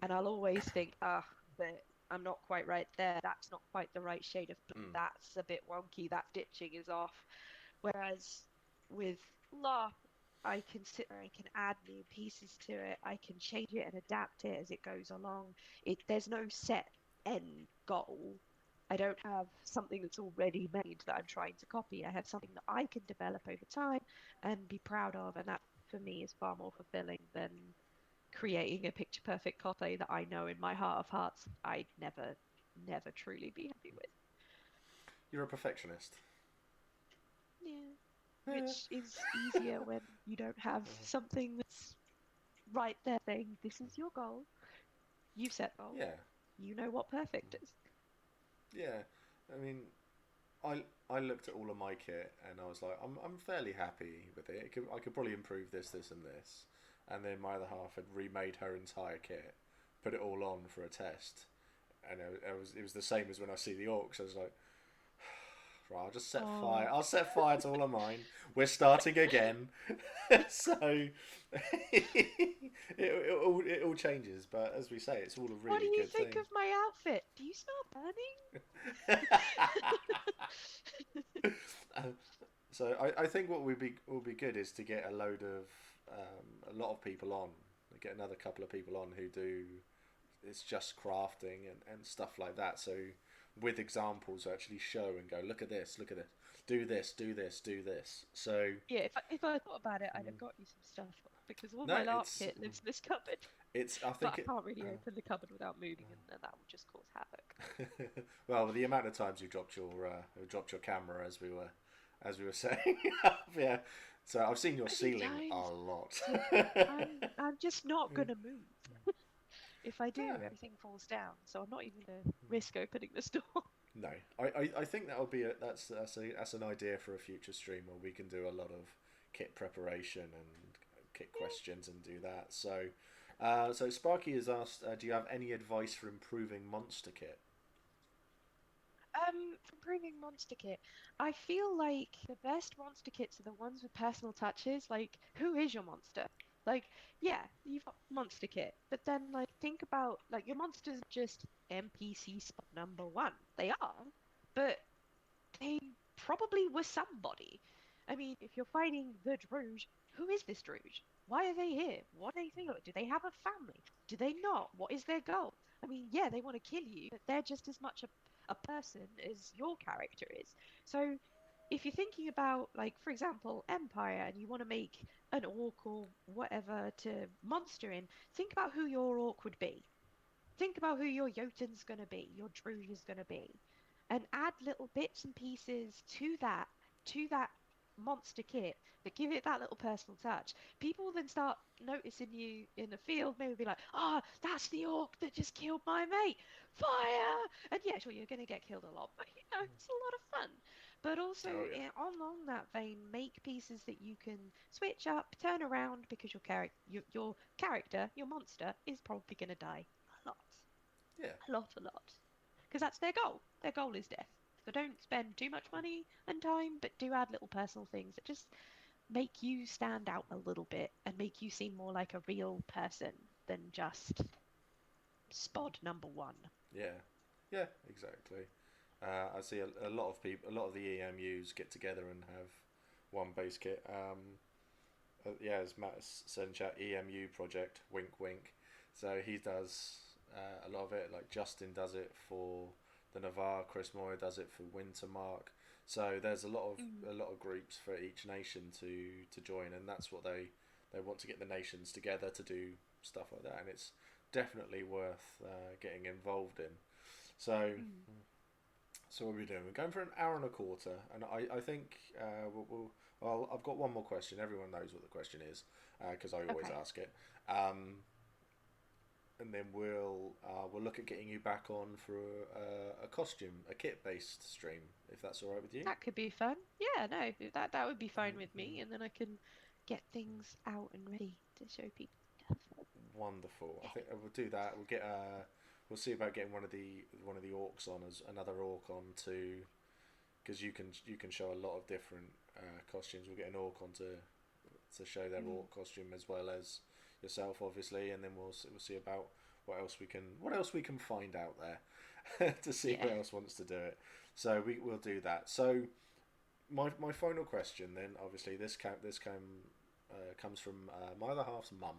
Speaker 3: and I'll always think, but I'm not quite right there. That's not quite the right shade of blue.
Speaker 2: Hmm.
Speaker 3: That's a bit wonky. That ditching is off. Whereas with LARP, I can sit there, I can add new pieces to it, I can change it and adapt it as it goes along. There's no set end goal. I don't have something that's already made that I'm trying to copy. I have something that I can develop over time and be proud of, and that for me is far more fulfilling than creating a picture perfect copy that I know in my heart of hearts I'd never truly be happy with.
Speaker 2: You're a perfectionist.
Speaker 3: Yeah.
Speaker 2: Yeah.
Speaker 3: Which is easier when you don't have something that's right there saying, this is your goal, you've set goals,
Speaker 2: Yeah.
Speaker 3: you know what perfect is.
Speaker 2: Yeah. I mean, I looked at all of my kit and I was like, I'm fairly happy with it. I could probably improve this, this, and this. And then my other half had remade her entire kit, put it all on for a test, and it was the same as when I see the orcs. I was like, right, I'll just set fire.
Speaker 3: Oh,
Speaker 2: I'll set fire to all of mine. We're starting again. So it all changes, but as we say, it's all a
Speaker 3: what do
Speaker 2: really
Speaker 3: you
Speaker 2: good
Speaker 3: think
Speaker 2: thing.
Speaker 3: of my outfit? Do you smell
Speaker 2: Uh, so I think what would be good is to get a load of a lot of people on, get another couple of people on who do it's just crafting and stuff like that. So with examples, actually show and go, look at this, do this, do this, do this. So
Speaker 3: Yeah, if I thought about it, I'd have got you some stuff because all
Speaker 2: no,
Speaker 3: my LARP kit lives in this cupboard.
Speaker 2: it's I
Speaker 3: But
Speaker 2: think
Speaker 3: I
Speaker 2: it.
Speaker 3: can't really open the cupboard without moving, and then that would just cause havoc.
Speaker 2: Well, the amount of times you dropped your camera as we were saying, yeah. So I've seen your
Speaker 3: Many
Speaker 2: ceiling a
Speaker 3: times.
Speaker 2: lot.
Speaker 3: Like, I'm just not gonna move. If I do,
Speaker 2: Yeah.
Speaker 3: everything falls down. So I'm not even gonna risk opening this door.
Speaker 2: No, I think that's an idea for a future stream where we can do a lot of kit preparation and kit questions and do that. So, so Sparky has asked, do you have any advice for improving monster kit?
Speaker 3: For improving monster kit, I feel like the best monster kits are the ones with personal touches. Like, who is your monster? Like, yeah, you've got monster kit, but then like think about like your monsters just NPC spot number one. They are, but they probably were somebody. I mean, if you're fighting the Druge, who is this Druge? Why are they here? What do they think of it? Do they have a family? Do they not? What is their goal? I mean, yeah, they want to kill you, but they're just as much a person as your character is. So if you're thinking about, like, for example, Empire, and you want to make an orc or whatever to monster in, think about who your orc would be. Think about who your Jotun's going to be, your Druid is going to be, and add little bits and pieces to that monster kit that give it that little personal touch. People will then start noticing you in the field, maybe be like, "Ah, oh, that's the orc that just killed my mate! Fire!" And yeah, sure, you're going to get killed a lot, but you know, it's a lot of fun. But also,
Speaker 2: Oh yeah,
Speaker 3: along that vein, make pieces that you can switch up, turn around, because your character, your monster, is probably going to die a lot,
Speaker 2: yeah,
Speaker 3: a lot, because that's their goal. Their goal is death. So don't spend too much money and time, but do add little personal things that just make you stand out a little bit and make you seem more like a real person than just spod number one.
Speaker 2: yeah, yeah, exactly. I see a lot of people, a lot of the EMUs get together and have one base kit. Yeah, as Matt said in chat, EMU project, wink wink. So he does a lot of it. Like Justin does it for the Navarre, Chris Moore does it for Wintermark. So there's a lot of groups for each nation to join, and that's what they want to get the nations together to do stuff like that, and it's definitely worth getting involved in. So so what are we doing? We're going for an hour and a quarter, and I think well, I've got one more question. Everyone knows what the question is because I always
Speaker 3: Okay.
Speaker 2: ask it. Um, and then we'll look at getting you back on for a costume, a kit based stream, if that's all right with you.
Speaker 3: That could be fun. Yeah, no, that would be fine with me, and then I can get things out and ready to show people stuff.
Speaker 2: Wonderful. I think we'll do that. We'll get we'll see about getting one of the orcs on as another orc on too, because you can show a lot of different costumes. We'll get an orc on to show their orc costume as well as yourself, obviously, and then we'll see about what else we can find out there to see who else wants to do it. So we'll do that. So my final question then, obviously, this comes from my other half's mum.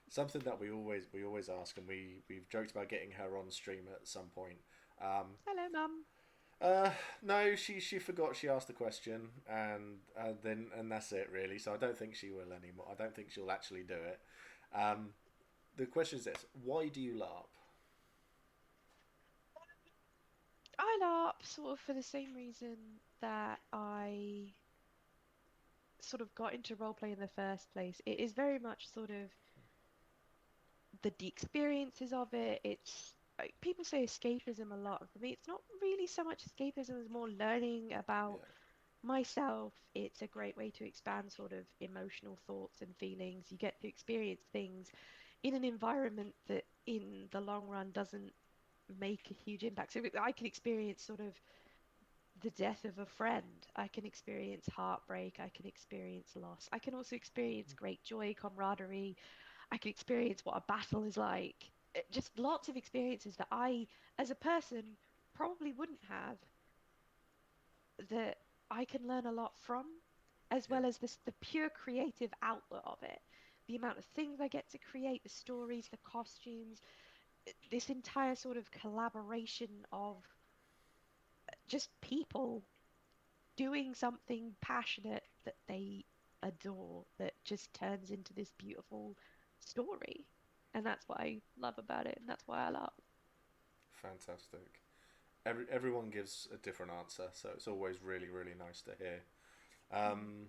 Speaker 2: Something that we always ask, and we've joked about getting her on stream at some point.
Speaker 3: Hello, Mum.
Speaker 2: No, she forgot she asked the question, and that's it really. So I don't think she will anymore. I don't think she'll actually do it. The question is this: why do you LARP?
Speaker 3: I LARP sort of for the same reason that I sort of got into roleplay in the first place. It is very much sort of the experiences of it. It's like, people say escapism a lot. For me, it's not really so much escapism as more learning about
Speaker 2: Yeah,
Speaker 3: myself. It's a great way to expand sort of emotional thoughts and feelings. You get to experience things in an environment that in the long run doesn't make a huge impact. So I can experience sort of the death of a friend. I can experience heartbreak. I can experience loss. I can also experience great joy, camaraderie. I can experience what a battle is like. Just lots of experiences that I, as a person, probably wouldn't have, that I can learn a lot from, as
Speaker 2: yeah,
Speaker 3: well as the pure creative outlet of it. The amount of things I get to create, the stories, the costumes, this entire sort of collaboration of just people doing something passionate that they adore that just turns into this beautiful story. And that's what I love about it, and that's why I love.
Speaker 2: fantastic. Everyone gives a different answer, so it's always really really nice to hear. Um,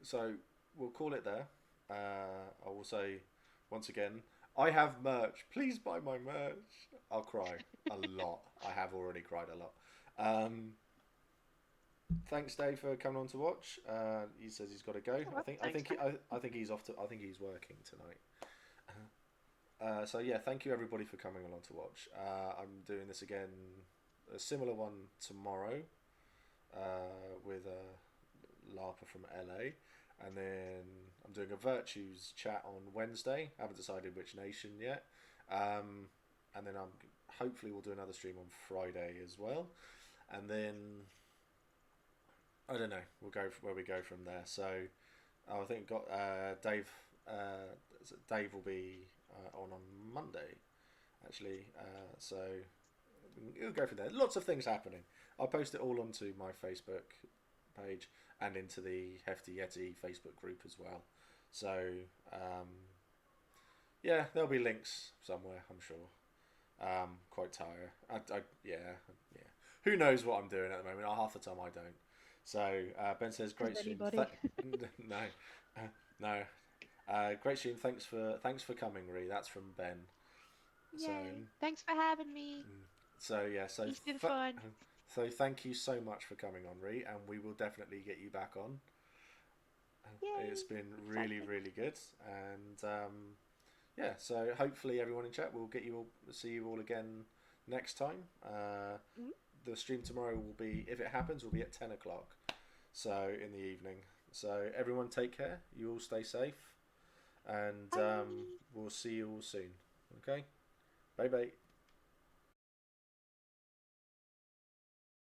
Speaker 2: so we'll call it there. I will say once again, I have merch. Please buy my merch. I'll cry a lot. I have already cried a lot. Um, Thanks, Dave, for coming on to watch. He says he's got to go.
Speaker 3: Oh,
Speaker 2: I
Speaker 3: well,
Speaker 2: think I
Speaker 3: thanks,
Speaker 2: think he,
Speaker 3: man.
Speaker 2: I think he's off to. I think he's working tonight. So yeah, thank you everybody for coming along to watch. I'm doing this again, a similar one tomorrow, with a LARPer from LA, and then I'm doing a virtues chat on Wednesday. I haven't decided which nation yet, and then I'm hopefully we'll do another stream on Friday as well, and then I don't know. We'll go where we go from there. So I think got Dave. Dave will be on Monday, actually. So we'll go from there. Lots of things happening. I'll post it all onto my Facebook page and into the Hefty Yeti Facebook group as well. So yeah, there'll be links somewhere, I'm sure. Quite tired. Yeah. Who knows what I'm doing at the moment? Half the time I don't. So Ben says,
Speaker 3: Does
Speaker 2: "Great stream."
Speaker 3: anybody?
Speaker 2: No, no. Great stream. Thanks for coming, Ree. That's from Ben. So
Speaker 3: Yay. Thanks for having me.
Speaker 2: so yeah. So
Speaker 3: It's been fun.
Speaker 2: so thank you so much for coming on, Ree, and we will definitely get you back on.
Speaker 3: Yay.
Speaker 2: It's been really
Speaker 3: Exciting.
Speaker 2: really good, and yeah. So hopefully everyone in chat will see you all again next time.
Speaker 3: Mhm.
Speaker 2: The stream tomorrow will be, if it happens, will be at 10 o'clock. So in the evening. So everyone take care. You all stay safe, and
Speaker 3: Bye.
Speaker 2: we'll see you all soon. Okay. Bye bye.